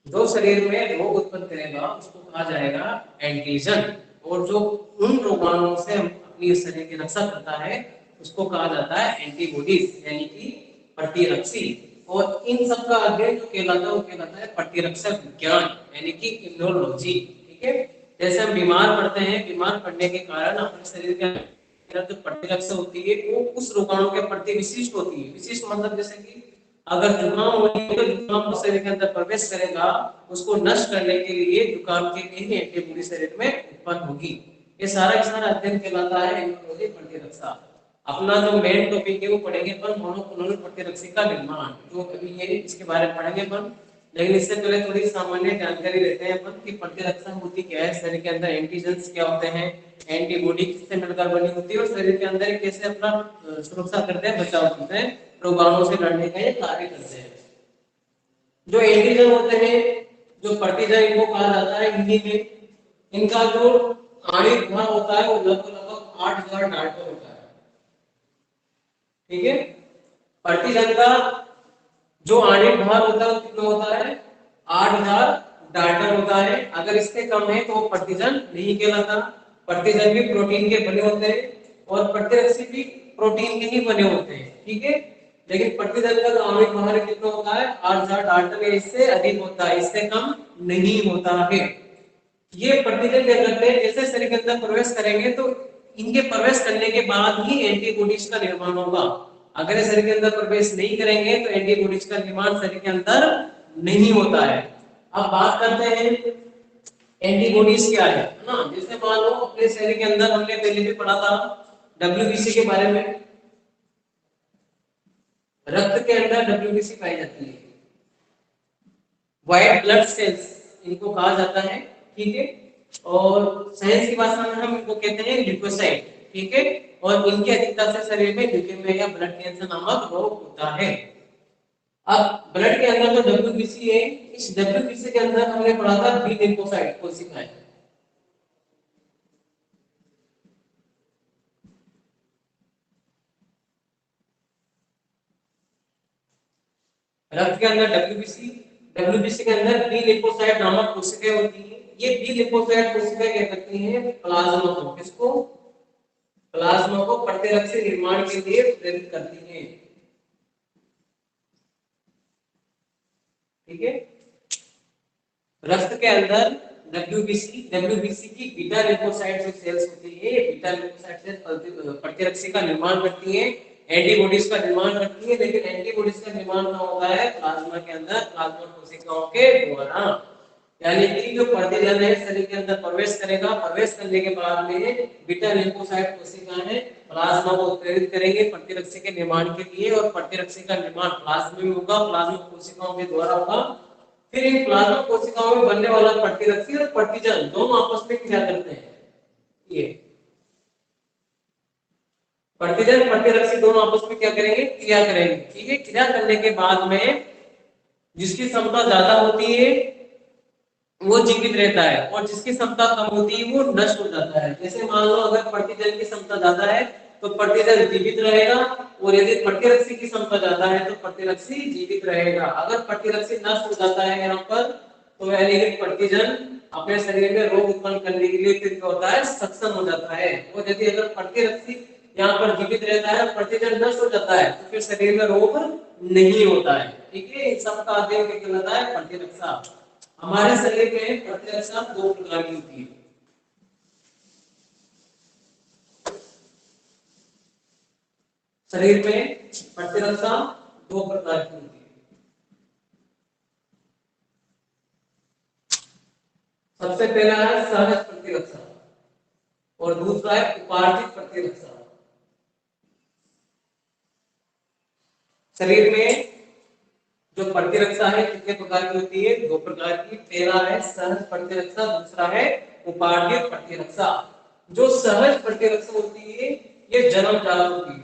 जो शरीर में रोग उत्पन्न करेगा उसको कहा जाएगा एंटीजन, और जो उन रोगाणुओं से अपनी शरीर की रक्षा करता है उसको कहा जाता है एंटीबॉडीज, यानी कि प्रतिरक्षी। और इन सब का अध्ययन जो कहलाता है वो कहलाता है प्रतिरक्षा विज्ञान, यानी कि इम्यूनोलॉजी। ठीक है, जैसे हम बीमार पड़ते हैं, बीमार पड़ने के कारण अपने शरीर के अंदर जो प्रतिरक्षा होती है वो उस रोगाणु के प्रति विशिष्ट होती है। विशिष्ट मतलब जैसे कि अगर जुकाम हो तो जुकाम शरीर के अंदर प्रवेश करेगा, उसको नष्ट करने के लिए जुकाम के लिए ही एंटीबॉडी शरीर में उत्पन्न होगी। ये सारा अध्ययन कहलाता है इम्यूनोलॉजी प्रतिरक्षा। अपना जो मेन टॉपिक है वो पढ़ेंगे अपन मोनोक्लोनल प्रतिरक्षी का निर्माण, जो अभी ये इसके बारे में पढ़ेंगे अपन। लेकिन इससे पहले थोड़ी सामान्य जानकारी लेते हैं अपन कि प्रतिरक्षा होती क्या है, शरीर के अंदर एंटीजेंस क्या होते हैं, एंटीबॉडी किससे मिलकर बनी होती है, और शरीर के अंदर कैसे अपना सुरक्षा करते हैं, बचाव करते हैं, रोगाणुओं से लड़ने का ये कार्य करते हैं। जो एंटीजन होते हैं, जो प्रतिजन इनको कहा जाता है हिंदी में, इनका जो आणविक भार होता है वो लगभग 8000 डाल्टन होता है। ठीक है, प्रतिजन का जो आणविक भार होता है वो कितना होता है? 8000 डाल्टन होता है। अगर इससे कम है तो प्रतिजन नहीं कहलाता। प्रतिजन भी प्रोटीन के बने होते हैं और प्रतिरक्षी भी प्रोटीन के ही बने होते हैं। ठीक है, लेकिन प्रतिजन का आणविक भार कितना होता है? 8000 डाल्टन, इससे अधिक होता है, इससे कम नहीं होता है। ये प्रतिजन क्या करते हैं, जैसे शरीर के अंदर प्रवेश करेंगे तो इनके प्रवेश करने के बाद ही एंटीबॉडीज का निर्माण होगा। अगर शरीर के अंदर प्रवेश नहीं करेंगे तो एंटीबॉडीज का निर्माण शरीर के अंदर नहीं होता है। अब बात करते हैं एंटीबॉडीज क्या है ना। जैसे मान लो अपने शरीर के अंदर हमने पहले भी पढ़ा था डब्ल्यूबीसी के बारे में। रक्त के अंदर डब्ल्यूबीसी पाई जाती है, व्हाइट ब्लड सेल्स इनको कहा जाता है। ठीक है, और साइंस की भाषा में हम इनको कहते हैं ल्यूकोसाइट। ठीक है, और इनकी अधिकता से शरीर में ल्यूकेमिया या ब्लड कैंसर नामक रोग होता है। अब ब्लड के अंदर जो डब्ल्यूबीसी है, इस डब्ल्यूबीसी के अंदर हमने पढ़ा था बी लिम्फोसाइट कोशिकाएं। रक्त के अंदर डब्ल्यूबीसी के अंदर बी लिम्फोसाइट नामक कोशिकाएं होती है। ये बी लिम्फोसाइट कोशिकाएं क्या करती हैं? प्लाज्मा को, किसको? प्लाज्मा को प्रतिरक्षी निर्माण के लिए प्रेरित करती हैं। ठीक है, रक्त के अंदर डब्ल्यूबीसी की बीटा लिम्फोसाइट जो सेल्स होती है, बीटा लिम्फोसाइट सेल्स प्रतिरक्षी का निर्माण करती हैं, एंटीबॉडीज का निर्माण करती है। लेकिन एंटीबॉडीज का निर्माण कहाँ होता है? प्लाज्मा के अंदर, प्लाज्मा कोशिकाओं के द्वारा। यानी कि जो प्रतिजन है शरीर के अंदर प्रवेश करेगा, प्रवेश करने के बाद में बीटा लिम्फोसाइट कोशिकाएं प्लाज्मा को उत्प्रेरित करेंगे प्रतिरक्षी के निर्माण के लिए, और प्रतिरक्षी का निर्माण प्लाज्मा में होगा, प्लाज्मा कोशिकाओं के द्वारा होगा। फिर इन प्लाज्मा कोशिकाओं में बनने वाला प्रतिरक्षी और प्रतिजन दोनों आपस में क्रिया करते हैं। ये प्रतिजन प्रतिरक्षी दोनों आपस में क्या करेंगे? क्रिया करेंगे। ठीक है, क्रिया करने के बाद में जिसकी क्षमता ज्यादा होती है वो जीवित रहता है, और जिसकी क्षमता कम होती है वो नष्ट हो जाता है। जैसे मान लो अगर प्रतिजन की क्षमता ज्यादा है तो प्रतिजन जीवित रहेगा, और यदि प्रतिरक्षी की क्षमता ज्यादा है तो प्रतिरक्षी जीवित रहेगा। अगर प्रतिरक्षी नष्ट हो जाता है यहाँ पर, तो यानी कि प्रतिजन अपने शरीर में रोग उत्पन्न करने के लिए फिर क्या होता है, सक्षम हो जाता है। और यदि अगर प्रतिरक्षी यहाँ पर जीवित रहता है, प्रतिजन नष्ट हो जाता है, तो फिर शरीर में रोग नहीं होता है। ठीक है, इन सबका अध्ययन क्या कहलाता है, प्रतिरक्षा। हमारे शरीर में प्रतिरक्षा दो प्रकार की होती है। शरीर में प्रतिरक्षा दो प्रकार की होती है। सबसे पहला है सहज प्रतिरक्षा, और दूसरा है उपार्जित प्रतिरक्षा। शरीर में जो प्रतिरक्षा है कितने प्रकार की होती है, दो प्रकार की। पहला है सहज प्रतिरक्षा, दूसरा है उपार्जित प्रतिरक्षा। जो सहज प्रतिरक्षा होती है ये जन्मजात होती है।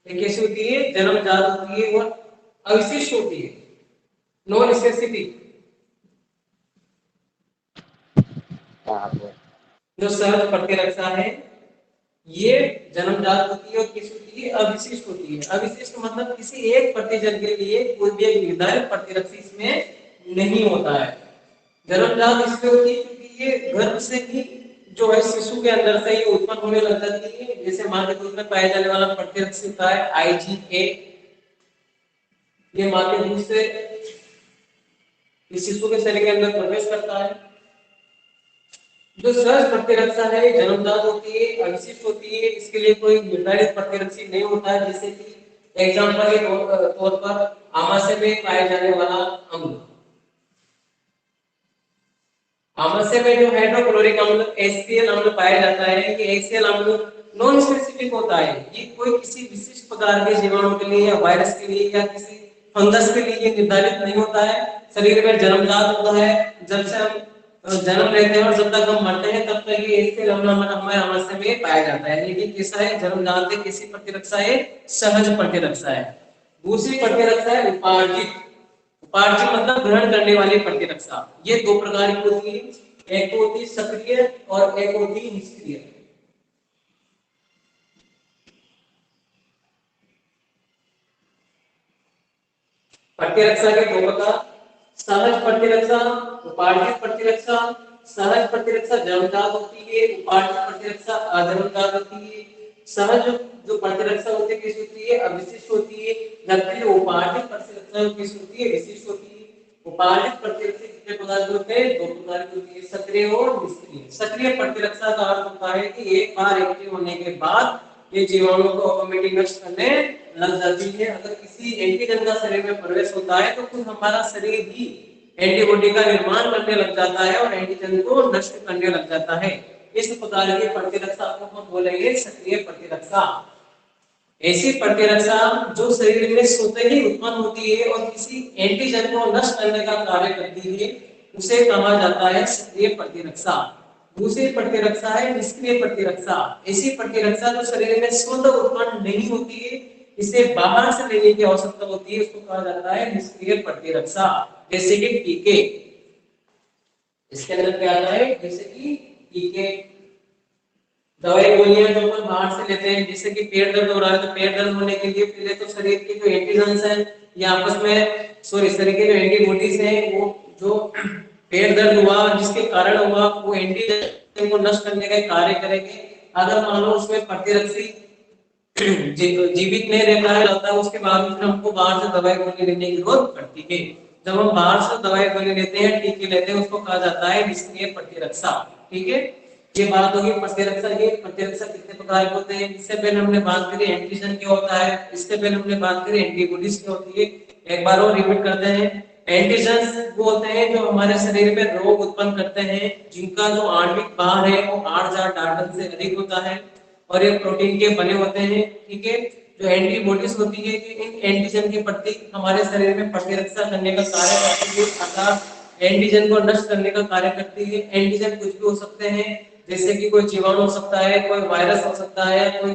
ये कैसी होती है, जन्मजात होती है और अविशिष्ट होती है, नो नेसेसिटी। जो सहज प्रतिरक्षा है ये जन्मजात होती है और किस होती है, अविशिष्ट होती है। अविशिष्ट मतलब किसी एक प्रतिजन के लिए कोई भी एक निर्धारित प्रतिरक्षी इसमें नहीं होता है। जन्मजात इसलिए होती है क्योंकि ये गर्भ से ही जो है शिशु के अंदर से ही उत्पन्न होने लग जाती है। जैसे माँ के दूध में पाया जाने वाला प्रतिरक्षी होता है IgA, ये माँ के दूध से इस शिशु के शरीर के अंदर प्रवेश करता है। जो सहज प्रतिरक्षा है जन्मजात होती है, अविशिष्ट होती है, इसके लिए कोई निर्धारित प्रतिरक्षी नहीं होता है। जैसे कि एग्जाम्पल के तौर पर आमाशय में पाए जाने वाला अम्ल, आमाशय में जो हाइड्रोक्लोरिक अम्ल HCl अम्ल पाया जाता है, ये HCl अम्ल नॉन स्पेसिफिक होता है। ये कोई किसी विशिष्ट प्रकार के जीवाणु के लिए या वायरस के लिए या किसी फंगस के लिए निर्धारित नहीं होता है। शरीर में जन्मजात होता है, जब से हम जन्म लेते हैं और जब तक हम मरते हैं तब तक ये HCl अम्ल हमारे आमाशय में पाया जाता है। लेकिन कैसा है, जन्मजात है, कैसी प्रतिरक्षा है, सहज प्रतिरक्षा है। दूसरी प्रतिरक्षा है उपार्जित। उपार्जित मतलब ग्रहण करने वाली प्रतिरक्षा। ये दो प्रकार की होती है, एक होती है सक्रिय और एक होती है निष्क्रिय। प्रतिरक्षा के दो प्रकार, सहज प्रतिरक्षा, उपार्जित प्रतिरक्षा। सहज प्रतिरक्षा जन्मजात होती है, उपार्जित प्रतिरक्षा अजन्मजात होती है। सहज जो प्रतिरक्षा होती है किस होती है, अविशिष्ट होती है, जबकि उपार्जित प्रतिरक्षा किस होती है, विशिष्ट होती है। उपार्जित प्रतिरक्षा कितने प्रकार के होते हैं, दो प्रकार की होती है, सक्रिय और निष्क्रिय। सक्रिय प्रतिरक्षा का अर्थ होता है कि एक बार एक्टिव होने के बाद ये जीवाणु को ऑटोमेटिक नष्ट करने लग जाती है। अगर किसी एंटीजन का शरीर में प्रवेश होता है तो खुद हमारा शरीर ही एंटीबॉडी का निर्माण करने लग जाता है और एंटीजन को नष्ट करने लग जाता है। इस प्रकार की प्रतिरक्षा को हम बोलेंगे सक्रिय प्रतिरक्षा। ऐसी प्रतिरक्षा जो शरीर में स्वतः ही उत्पन्न होती है और किसी एंटीजन को नष्ट करने का कार्य करती है, उसे कहा जाता है सक्रिय प्रतिरक्षा। दूसरी प्रतिरक्षा है निष्क्रिय प्रतिरक्षा। ऐसी प्रतिरक्षा जो शरीर में स्वतः उत्पन्न नहीं होती है, इसे बाहर से लेने की आवश्यकता होती है, उसको कहा जाता है निष्क्रिय प्रतिरक्षा। जैसे कि टीके, इसके अंदर क्या आता है, जैसे कि टीके, दवाई गोलियां जो अपन बाहर से लेते हैं, जैसे कि पेट दर्द हो रहा है तो पेट दर्द होने के लिए पहले तो शरीर के जो एंटीजन्स हैं या आपस में शरीर के जो एंटीबॉडीज हैं वो जो पेट दर्द हुआ जिसके कारण हुआ वो एंटीजन को नष्ट करने का कार्य करेंगे। अगर मान लो उसमें प्रतिरक्षी जीवित नहीं रहता है रहता है, उसके बाद फिर हमको बाहर से दवाई गोली लेने की जरूरत पड़ती है। जब हम बाहर से दवाई गोली लेते हैं, टीके लेते हैं, उसको कहा जाता है निष्क्रिय प्रतिरक्षा। ठीक है, ये बात होगी प्रतिरक्षा की। प्रतिरक्षा कितने प्रकार के होते हैं, इससे पहले हमने बात करी एंटीजन क्या होता है, इससे पहले हमने बात करी एंटीबॉडीज क्या होती है। एक बार और रिपीट करते हैं। एंटीजन वो होते हैं जो हमारे शरीर में रोग उत्पन्न करते हैं, जिनका जो आणविक भार है वो 8000 डाल्टन से अधिक होता है और ये प्रोटीन के बने होते हैं। ठीक है, जो एंटीबॉडीज होती है कि इन एंटीजन के प्रति हमारे शरीर में प्रतिरक्षा करने का कार्य करती है, अर्थात एंटीजन को नष्ट करने का कार्य करती है। एंटीजन कुछ भी हो सकते हैं, जैसे कि कोई जीवाणु हो सकता है, कोई वायरस हो सकता है, कोई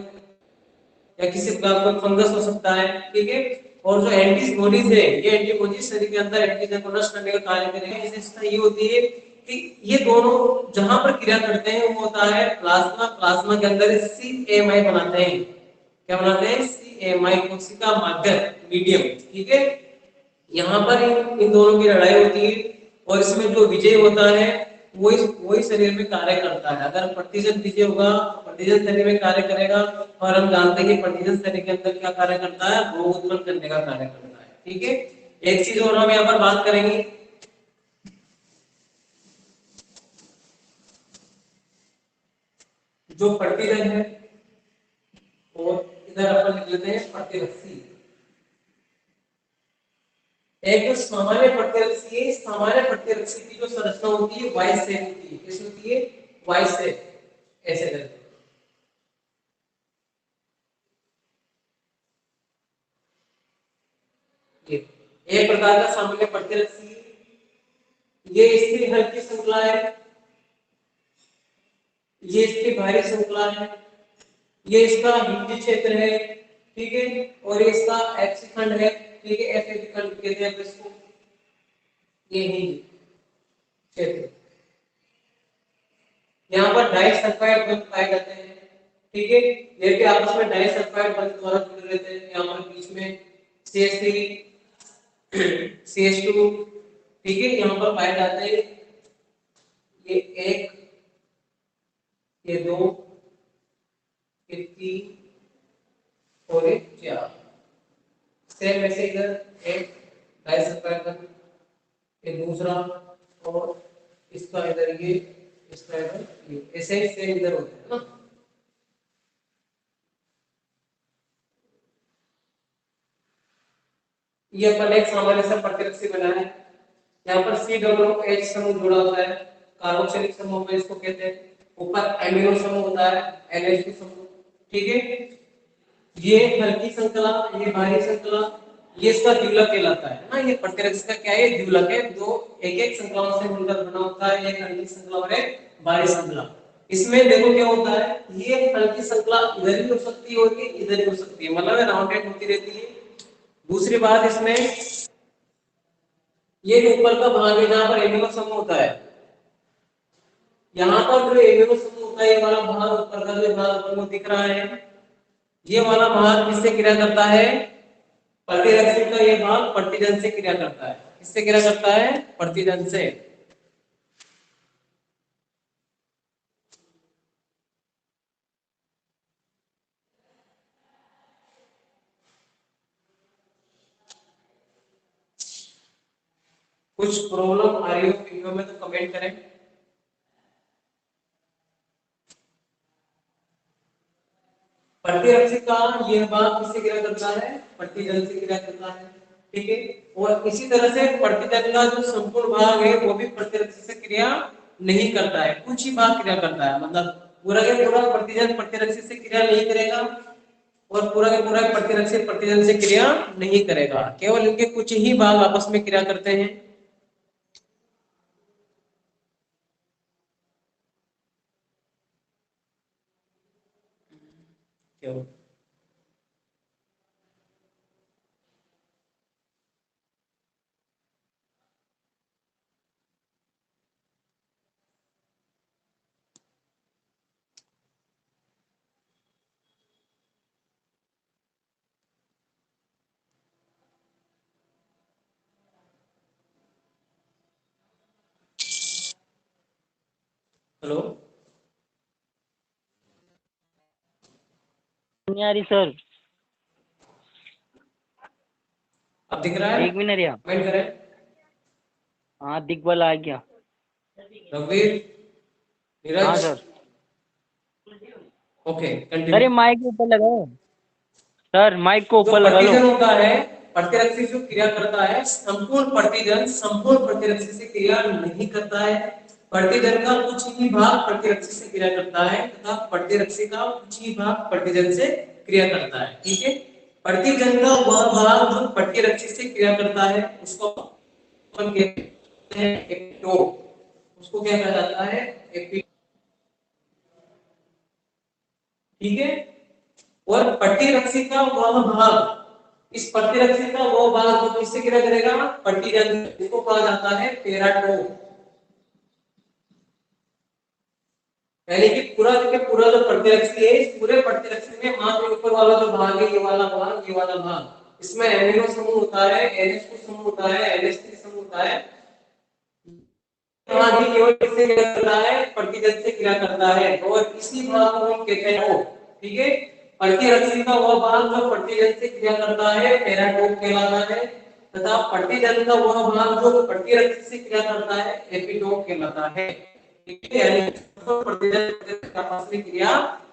या किसी प्रकार का फंगस हो सकता है। ठीक है, और जो एंटीबॉडीज है, ये एंटीबॉडीज शरीर के अंदर एंटीजन को नष्ट करने का कार्य करेंगे। विशेषता ये होती है कि ये दोनों जहां पर क्रिया करते हैं वो होता है प्लाज्मा। प्लाज्मा के अंदर सीएमआई बनाते हैं। क्या बनाते हैं? सीएमआई, कोशिका माध्यम, मीडियम। ठीक है, यहाँ पर इन दोनों की लड़ाई होती है और इसमें जो विजय होता है वही शरीर में कार्य करता है। अगर प्रतिजन विजय होगा तो प्रतिजन शरीर में कार्य करेगा, और हम जानते हैं कि प्रतिजन शरीर के अंदर क्या कार्य करता है? रोग उत्पन्न करने का कार्य करता है। ठीक है, एक चीज और हम यहाँ पर बात करेंगे, जो प्रतिजन है और इधर अपन लिख लेते हैं प्रतिरक्षी। एक जो सामान्य प्रतिरक्षी है, सामान्य प्रतिरक्षी की जो संरचना होती है वाई शेप होती है। कैसी होती है? वाई शेप, ऐसे करके। ये एक प्रकार का सामान्य प्रतिरक्षी, ये इसकी हल्की श्रृंखला है, ये इसकी भारी श्रृंखला है, ये इसका हिंदी क्षेत्र है। ठीक है, और ये इसका एप्सी खंड है। ठीक है, एफ खंड कहते हैं इसको, ये हिंदी क्षेत्र। यहाँ पर डाइसल्फाइड बंध पाए जाते हैं। ठीक है, ये भी आपस में डाइसल्फाइड बंध द्वारा जुड़े रहते हैं। यहाँ पर बीच में CH3 CH2, ठीक है, यहाँ पर पाए जाते हैं। ये एक, ये दो, ये तीन और ये चार। सेम ऐसे इधर एक डाइसल्फाइड बंध, ये दूसरा, और इसका इधर ये, इसका इधर ये, ऐसे ही सेम इधर होता है ना। ये अपन एक सामान्य सा प्रतिरक्षी बना है। यहाँ पर COOH समूह जुड़ा होता है, कार्बोक्सिलिक समूह में इसको कहते हैं। ऊपर एमिनो समूह होता है, NH2 समूह। ठीक है, ये हल्की श्रृंखला, ये भारी श्रृंखला, ये इसका द्विलक कहलाता है ना। ये प्रतिरक्षी का क्या है? द्विलक है, जो एक एक श्रृंखलाओं से मिलकर बना होता है। एक हल्की श्रृंखला और एक भारी श्रृंखला। इसमें देखो क्या होता है, ये हल्की श्रृंखला इधर भी हो सकती है और ये इधर भी हो सकती है, मतलब राउंडेड होती रहती है। दूसरी बात, इसमें ये जो ऊपर का भाग है जहां पर एमिनो समूह होता है, यहाँ पर जो एमिनो समूह होता है, ये वाला भाग ऊपर का जो भाग आपको दिख रहा है, ये वाला भाग किससे क्रिया करता है? प्रतिरक्षी का ये भाग प्रतिजन से क्रिया करता है। किससे क्रिया करता है? प्रतिजन से। कुछ प्रॉब्लम आ रही हो वीडियो में तो कमेंट करें। प्रतिरक्षी का यह भाग किससे क्रिया करता है? प्रतिजन से क्रिया करता है। ठीक है, और इसी तरह से प्रतिजन का जो संपूर्ण भाग है वो भी प्रतिरक्षी से क्रिया नहीं करता है, कुछ ही भाग क्रिया करता है। मतलब पूरा के पूरा प्रतिजन प्रतिरक्षी से क्रिया नहीं करेगा और पूरा के पूरा प्रतिरक्षी प्रतिजन से क्रिया नहीं करेगा, केवल इनके कुछ ही भाग आपस में क्रिया करते हैं। केवल हेलो, नहीं आ रही सर। अब दिख रहा है? एक मिनट यार। कमेंट करें। हाँ दिख वाला आ गया। रघुवीर, हाँ नीरज, सर। ओके सर ये कंटिन्यू। माइक के ऊपर लगाओ। सर माइक को जो ऊपर लगा लो। प्रतिजन होता है, प्रतिरक्षी जो क्रिया करता है, संपूर्ण प्रतिजन संपूर्ण प्रतिरक्षी से क्रिया नहीं करता है। प्रतिजन का कुछ ही भाग प्रतिरक्षी से क्रिया करता है तथा प्रतिरक्षी का कुछ ही भाग प्रतिजन से क्रिया करता है। ठीक है, प्रतिजन का वह भाग जो प्रतिरक्षी से क्रिया करता है उसको अपन कहते हैं एपिटोप। उसको क्या कहा जाता है? एपिटोप। ठीक है, और प्रतिरक्षी का वह भाग इस प्रतिरक्षी का वो भाग जो किससे क्रिया करेगा, प्रतिजन, इसको कहा जाता है पेराटोप। यानी कि पूरा देखिए, पूरा जो प्रतिरक्षी है, इस पूरे प्रतिरक्षी में मात्र ऊपर वाला जो भाग है, ये वाला भाग, ये वाला भाग, इसमें एमिनो समूह होता है, NH2 समूह होता है, NH3 समूह होता है। भाग ही केवल किससे क्रिया करता है, प्रतिजन से क्रिया करता है, और इसी भाग को हम कहते हैं टोप। ठीक है, प्रतिरक्षी का वह भाग जो प्रतिजन से क्रिया करता है पेराटोप कहलाता है, तथा प्रतिजन का वह भाग जो प्रतिरक्षी से क्रिया करता है एपिटोप कहलाता है। ठीक है, यानी प्रतिजन आपस में क्रिया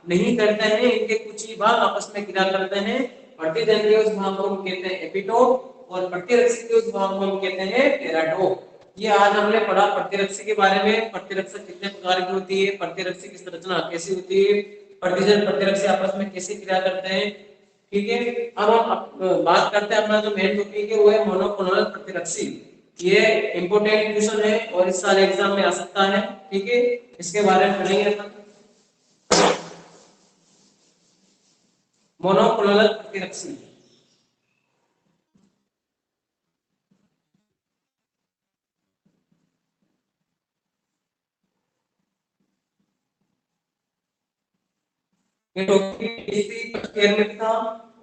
नहीं करते हैं, इनके कुछ ही भाग आपस में क्रिया करते हैं। प्रतिजन के उस भाग को हम कहते हैं एपिटोप, और प्रतिरक्षी के उस भाग को हम कहते हैं पेराटोप। ये आज हमने पढ़ा प्रतिरक्षी के बारे में, प्रतिरक्षा कितने प्रकार की होती है, प्रतिरक्षी की संरचना कैसी होती है, प्रतिजन प्रतिरक्षी आपस में कैसे क्रिया करते हैं। ठीक है, अब हम बात करते हैं, अपना जो मेन टॉपिक है वो है मोनोक्लोनल प्रतिरक्षी। ये इंपॉर्टेंट क्वेश्चन है और इस साल एग्जाम में आ सकता है। ठीक है, इसके बारे में पढ़ेंगे अपन। मोनोक्लोनल प्रतिरक्षी, ये टॉपिक बेसिक ईयर में था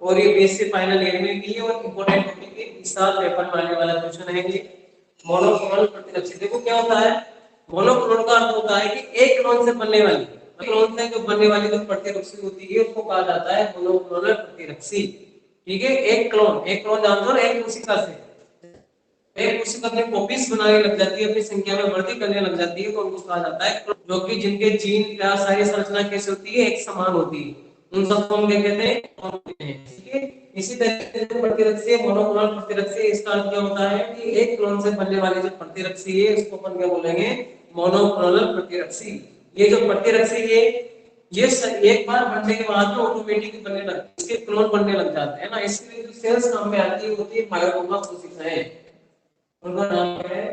और ये बेसिक फाइनल ईयर में भी है, और इंपॉर्टेंट टॉपिक है, इस साल पेपर में आने वाला क्वेश्चन है ये मोनोक्लोनल प्रतिरक्षी। देखो क्या होता है, मोनोक्लोन का अर्थ होता है कि एक क्लोन से बनने वाली, क्लोन से जो बनने वाली जो प्रतिरक्षी होती है उसको कहा जाता है मोनोक्लोनल प्रतिरक्षी। ठीक है, एक क्लोन जानते हो, एक कोशिका से एक कोशिका अपनी कॉपीज बनाने लग जाती है, अपनी संख्या में वृद्धि करने लग जाती है, तो उनको कहा जाता है, जो कि जिनके जीन या सारी संरचना कैसे होती है, एक समान होती है, उन सबको हम क्या कहते हैं, क्लोन कहते हैं। ठीक है, इसी तरीके से प्रतिरक्षी मोनोक्लोनल प्रतिरक्षी, इसका अर्थ क्या होता है कि एक क्लोन से बनने वाली जो प्रतिरक्षी है उसको अपन क्या बोलेंगे, मोनोक्लोनल प्रतिरक्षी। ये जो प्रतिरक्षी है ये एक बार बनने के बाद में ऑटोमेटिक बनने लगते हैं, इसके क्लोन बनने लग जाते हैं ना, इसलिए जो सेल्स काम में आती है होती है मायोलोमा कोशिकाएं, उनका नाम है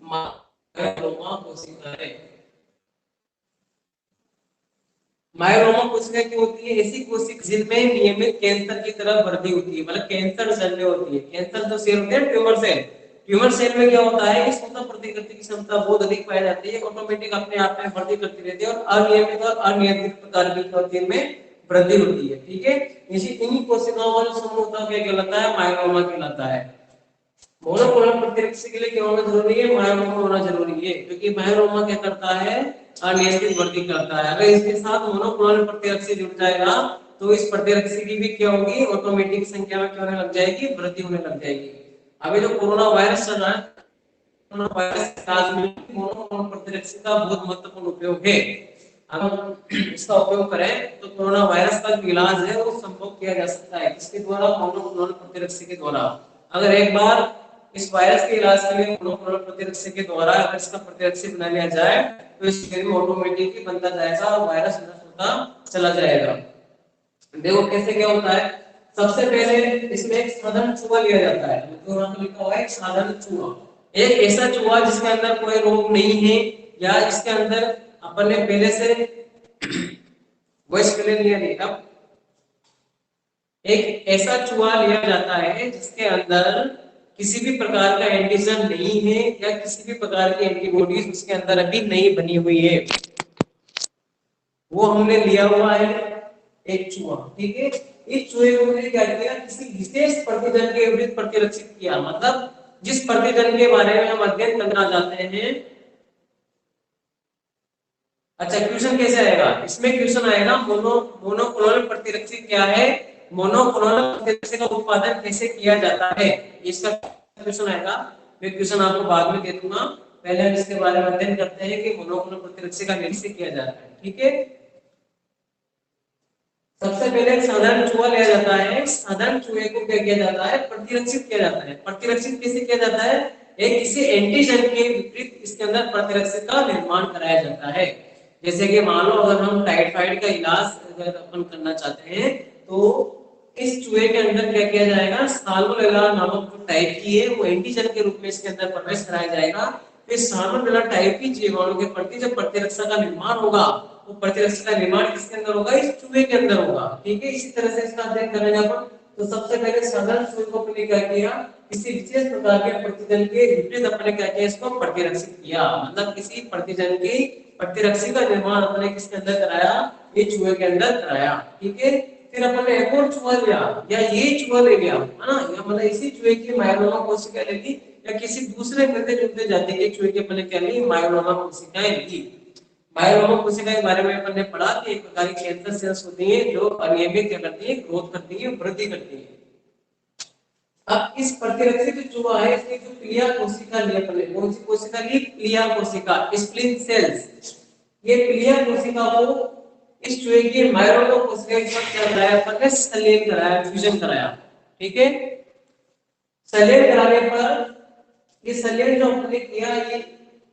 मायोलोमा कोशिकाएं। मायोलोमा कोशिका क्या होती है, ऐसी कोशिका जिनमें नियमित कैंसर की तरह वृद्धि होती है, मतलब कैंसर सेल में होती है। कैंसर जो सेल होते हैं ट्यूमर सेल, ट्यूमर सेल में क्या होता है कि स्वतः प्रतिकृति की क्षमता बहुत अधिक पाई जाती है, ऑटोमेटिक अपने आप में वृद्धि करती रहती है, और अनियमित और अनियंत्रित प्रकार की प्रोटीन में वृद्धि होती है। ठीक है, इसी इन्हीं कोशिकाओं का जो समूह होता है क्या कहलाता है, मायोलोमा कहलाता है। मोनोक्लोनल प्रतिरक्षी के लिए क्या होना जरूरी है, मायोलोमा होना जरूरी है, क्योंकि मायोलोमा क्या करता है, अनियंत्रित वृद्धि करता है। अगर इसके साथ मोनोक्लोनल प्रतिरक्षी जुड़ जाएगा तो इस प्रतिरक्षी की भी क्या होगी, ऑटोमेटिक संख्या में क्या होने लग जाएगी, वृद्धि होने लग जाएगी। अभी जो कोरोना वायरस चल रहा है, कोरोना वायरस के इलाज में मोनोक्लोनल प्रतिरक्षी का बहुत महत्वपूर्ण उपयोग है। अगर हम इसका उपयोग करें तो कोरोना वायरस का जो इलाज है वो संभव किया जा सकता है, किसके द्वारा, मोनोक्लोनल प्रतिरक्षी के द्वारा। अगर एक बार इस वायरस के इलाज के लिए मोनोक्लोनल प्रतिरक्षी के द्वारा अगर इसका प्रतिरक्षी बना लिया जाए तो इस शरीर में ऑटोमेटिकली बनता जाएगा और वायरस नष्ट होता चला जाएगा। देखो कैसे क्या होता है, सबसे पहले इसमें एक साधारण चूहा लिया जाता है, जो यहाँ पे लिखा हुआ है एक साधारण चूहा, एक ऐसा चूहा जिसके अंदर कोई रोग नहीं है, या इसके अंदर अपन ने पहले से वॉइस क्लियर लिया नहीं, अब एक ऐसा चूहा लिया जाता है जिसके अंदर किसी भी प्रकार का एंटीजन नहीं है, या किसी भी प्रकार की एंटीबॉडीज उसके अंदर अभी नहीं बनी हुई है, वो हमने लिया हुआ है एक चूहा। ठीक है, इस चूहे को हमने क्या किया, किसी विशेष प्रतिजन के विरुद्ध प्रतिरक्षित किया, मतलब जिस प्रतिजन के बारे में हम अध्ययन करना चाहते हैं। अच्छा, क्वेश्चन कैसे आएगा, इसमें क्वेश्चन आएगा मोनोक्लोनल प्रतिरक्षी क्या है, मोनोक्लोनल प्रतिरक्षी का उत्पादन कैसे किया जाता है, इसका क्वेश्चन आएगा। मैं क्वेश्चन आपको बाद में दे दूंगा, पहले हम इसके बारे में अध्ययन करते हैं कि मोनोक्लोनल प्रतिरक्षी का कैसे किया जाता है। ठीक है, सबसे पहले एक साधारण चूहा लिया जाता है, साधारण चूहे को क्या किया जाता है, प्रतिरक्षित किया जाता है। प्रतिरक्षित कैसे किया जाता है, एक किसी एंटीजन के विपरीत इसके अंदर प्रतिरक्षी का निर्माण कराया जाता है। जैसे कि मान लो अगर हम टाइफाइड का इलाज अगर अपन करना चाहते हैं तो इस चूहे के अंदर क्या किया जाएगा, साल्मोनेला नामक जो टाइप की है वो एंटीजन के रूप में इसके अंदर प्रवेश कराया जाएगा। फिर साल्मोनेला टाइप की जीवाणु के प्रति जब प्रतिरक्षा का निर्माण होगा, वो प्रतिरक्षा का निर्माण किसके अंदर होगा, इस चूहे के अंदर होगा। ठीक है, इसी तरह से इसका अध्ययन करेंगे अपन, तो सबसे पहले साधारण चूहे को अपने क्या किया, किसी विशेष प्रकार के प्रतिजन के विपरीत अपने क्या किया, इसको प्रतिरक्षित किया। मतलब किसी प्रतिजन की प्रतिरक्षी का निर्माण अपने किसके अंदर कराया, ये चूहे के अंदर कराया। ठीक है, फिर अपन ने एक और चूहा लिया या ये चूहा ले लिया, है ना, या मतलब इसी चूहे की माइलोमा कोशिका ले ली या किसी दूसरे मिलते जुलते जाति के चूहे के अपन ने क्या ली, माइलोमा कोशिकाएं ली। माइलोमा कोशिका के बारे में अपन ने पढ़ा कि एक प्रकार की कैंसर सेल्स होती है जो अनियमित क्या करती है, ग्रोथ करती है, वृद्धि करती है। अब इस प्रतिरक्षी जो चूहा है इसकी जो प्लिया कोशिका ली अपन ने, कौन सी कोशिका ली, प्लिया कोशिका, स्प्लिन सेल्स। ये प्लिया कोशिका को इस चूहे की माइलोमा कोशिका के साथ क्या कराया अपन ने, संलयन कराया, फ्यूजन कराया। ठीक है, संलयन कराने पर ये संलयन जो हमने किया, ये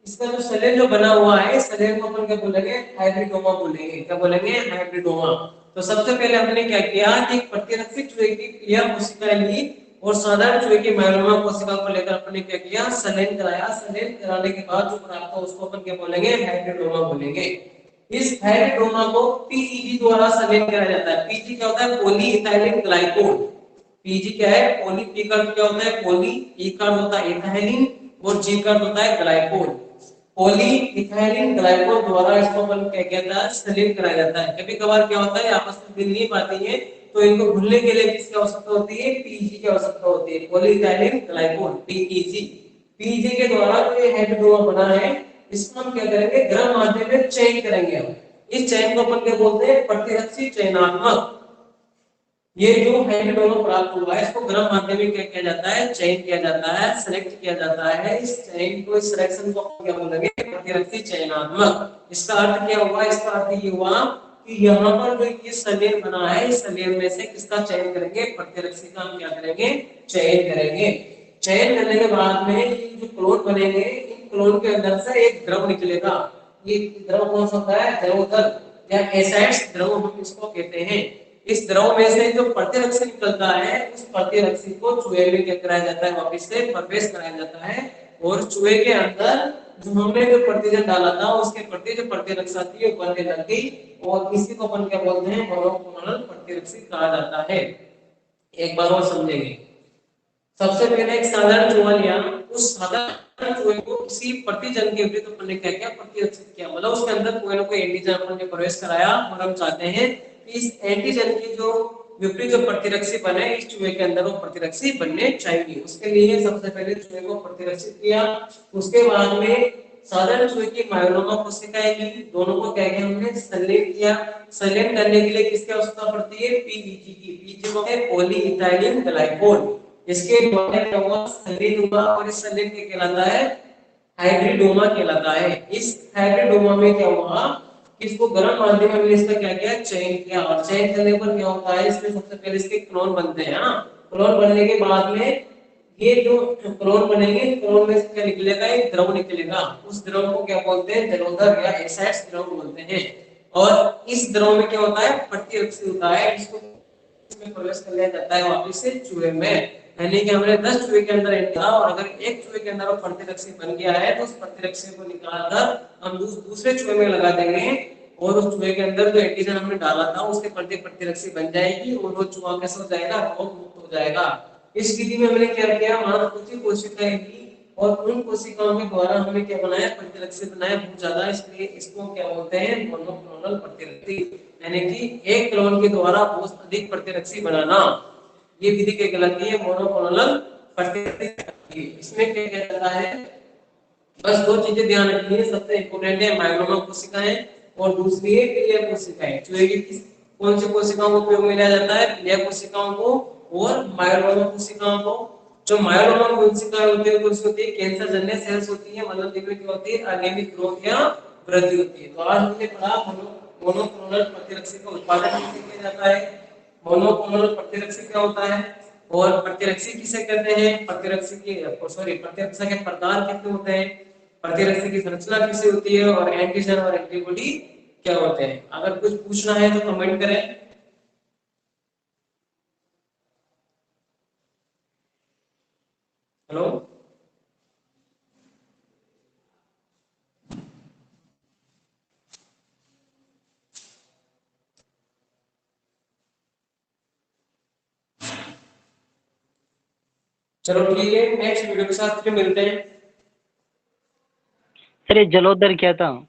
इसका जो संलयन जो बना हुआ है, संलयन को अपन क्या बोलेंगे, हाइब्रिडोमा बोलेंगे। क्या बोलेंगे, हाइब्रिडोमा। तो सबसे पहले हमने क्या किया कि प्रतिरक्षी चूहे की प्लिया कोशिका ली और साधारण चूहे की माइलोमा कोशिका को लेकर अपने क्या किया, संलयन कराया। संलयन कराने के बाद जो प्राप्त हुआ उसको अपन क्या बोलेंगे, हाइब्रिडोमा बोलेंगे। इस हाइब्रिडोमा को पीईजी द्वारा संलयन कराया जाता है। पीजी क्या होता है, पॉली इथाइलिन ग्लाइकोल। पीजी क्या है, पॉली, पी का क्या होता है पॉली, ई का होता है इथाइलिन और जी का होता है ग्लाइकोल। पॉली इथाइलिन ग्लाइकोल द्वारा इसको अपन क्या कहता है, संलयन कराया जाता है। कभी कभार क्या होता है आपस में मिल नहीं पाती है तो इनको भूलने के लिए किसकी आवश्यकता होती है, पीजी की आवश्यकता होती है, poly ethylene glycol, PEG. PG के द्वारा जो ये हाइड्रोजन बना है इसको हम क्या करेंगे, गर्म माध्यम में चयन करेंगे। हम इस चयन को अपन क्या बोलते हैं, प्रतिरक्षी चयनात्मक। ये जो हाइड्रोजन प्राप्त हुआ है इसको गर्म माध्यम में क्या किया जाता है, चयन किया जाता है, सेलेक्ट किया जाता है। इस चयन को, इस सिलेक्शन को क्या बोलेंगे, प्रतिरक्षी चयनात्मक। इसका अर्थ क्या हुआ, इसका अर्थ ये हुआ कि यहाँ पर जो ये संलयन बना है, इस संलयन में से किसका चयन करेंगे, प्रतिरक्षी का हम क्या करेंगे, चयन करेंगे। चयन करने के बाद में ये जो क्लोन बनेंगे, इन क्लोन के अंदर से एक द्रव निकलेगा। ये द्रव कौन सा होता है, द्रवोदर या एसिड्स द्रव हम इसको कहते हैं। इस द्रव में से जो प्रतिरक्षी निकलता है उस प्रतिरक्षी को चूहे में क्या कराया जाता है, वापस से प्रवेश कराया जाता है और चूहे के अंदर जो हमने जो प्रतिजन डाला था उसके प्रति जो प्रतिरक्षा थी वो बनने लग गई और इसी को अपन क्या बोलते हैं, मोनोक्लोनल प्रतिरक्षी कहा जाता है। एक बार और समझेंगे। सबसे पहले एक साधारण चूहा लिया, उस साधारण चूहे को किसी प्रतिजन के विपरीत अपन ने क्या किया, प्रतिरक्षित किया। मतलब उसके अंदर कोई ना कोई एंटीजन अपन ने प्रवेश कराया और हम चाहते हैं कि इस एंटीजन की जो विपरीत जो प्रतिरक्षी बने इस चूहे के अंदर वो प्रतिरक्षी बनने चाहिए। उसके लिए सबसे पहले चूहे को प्रतिरक्षित किया, उसके बाद में साधारण चूहे की माइलोमा कोशिकाएं ली, दोनों को क्या किया हमने, संलयन किया। संलयन करने के लिए किसकी आवश्यकता पड़ती है, पीईजी की। पीईजी को है पॉली इथाइलिन ग्लाइकोल। इसके द्वारा क्या हुआ, संलयन हुआ और इस संलयन के कहलाता है हाइब्रिडोमा कहलाता है। इस हाइब्रिडोमा में क्या हुआ, इसको गर्म माध्यम में इसका क्या किया, चयन किया और चयन करने पर क्या होता है, इसमें सबसे पहले इसके क्लोन बनते हैं ना। क्लोन बनने के बाद में ये जो क्लोन बनेंगे, क्लोन में से क्या निकलेगा, एक द्रव निकलेगा। उस द्रव को क्या बोलते हैं, जलोदर या एसिड्स द्रव बोलते हैं। और इस द्रव में क्या होता है, प्रतिरक्षी होता है, इसको में प्रवेश कर लिया जाता है वापस से चूहे में। यानी कि हमने 10 चूहे के अंदर एंटर किया और अगर एक चूहे के अंदर वो प्रतिरक्षी बन गया है तो उस प्रतिरक्षी को निकालकर हम दूसरे चूहे में लगा देंगे और उस चूहे के अंदर जो एंटीजन हमने डाला था उसके प्रति प्रतिरक्षी बन जाएगी और वो चूहा कैसे हो जाएगा, रोग मुक्त हो जाएगा। इस विधि में हमने क्या किया, मात्र कुछ ही कोशिकाएं ली और उन कोशिकाओं के द्वारा हमने क्या बनाया, प्रतिरक्षी बनाया बहुत ज्यादा। इसलिए इसको क्या बोलते हैं, मोनोक्लोनल प्रतिरक्षी। यानी कि एक क्लोन के द्वारा बहुत अधिक प्रतिरक्षी बनाना, ये विधि क्या कहलाती है, मोनोक्लोनल प्रतिरक्षी। इसमें क्या किया जाता है, बस दो चीजें ध्यान रखनी है, सबसे इंपॉर्टेंट है माइलोमा कोशिकाएं और दूसरी है प्लिया कोशिकाएं। चूहे की कौन सी कोशिकाओं को उपयोग में लिया जाता है, प्लिया कोशिकाओं को और माइलोमा कोशिकाओं को। जो माइलोमा कोशिकाएं होती है कौन सी होती है, कैंसर जन्य सेल्स होती है, मतलब जिनमें क्या होती है, अनियमित ग्रोथ या वृद्धि होती है। तो आज हमने पढ़ा मोनोक्लोनल प्रतिरक्षी का उत्पादन कैसे किया जाता है, मोनोक्लोनल प्रतिरक्षी क्या होता है और प्रतिरक्षी किसे कहते हैं, प्रतिरक्षी की प्रतिरक्षा के प्रकार कितने होते हैं, प्रतिरक्षी की संरचना कैसे होती है और एंटीजन और एंटीबॉडी क्या होते हैं। अगर कुछ पूछना है तो कमेंट करें। हेलो। चलो ठीक है, नेक्स्ट वीडियो के साथ फिर मिलते हैं। सर ये जलोदर क्या था?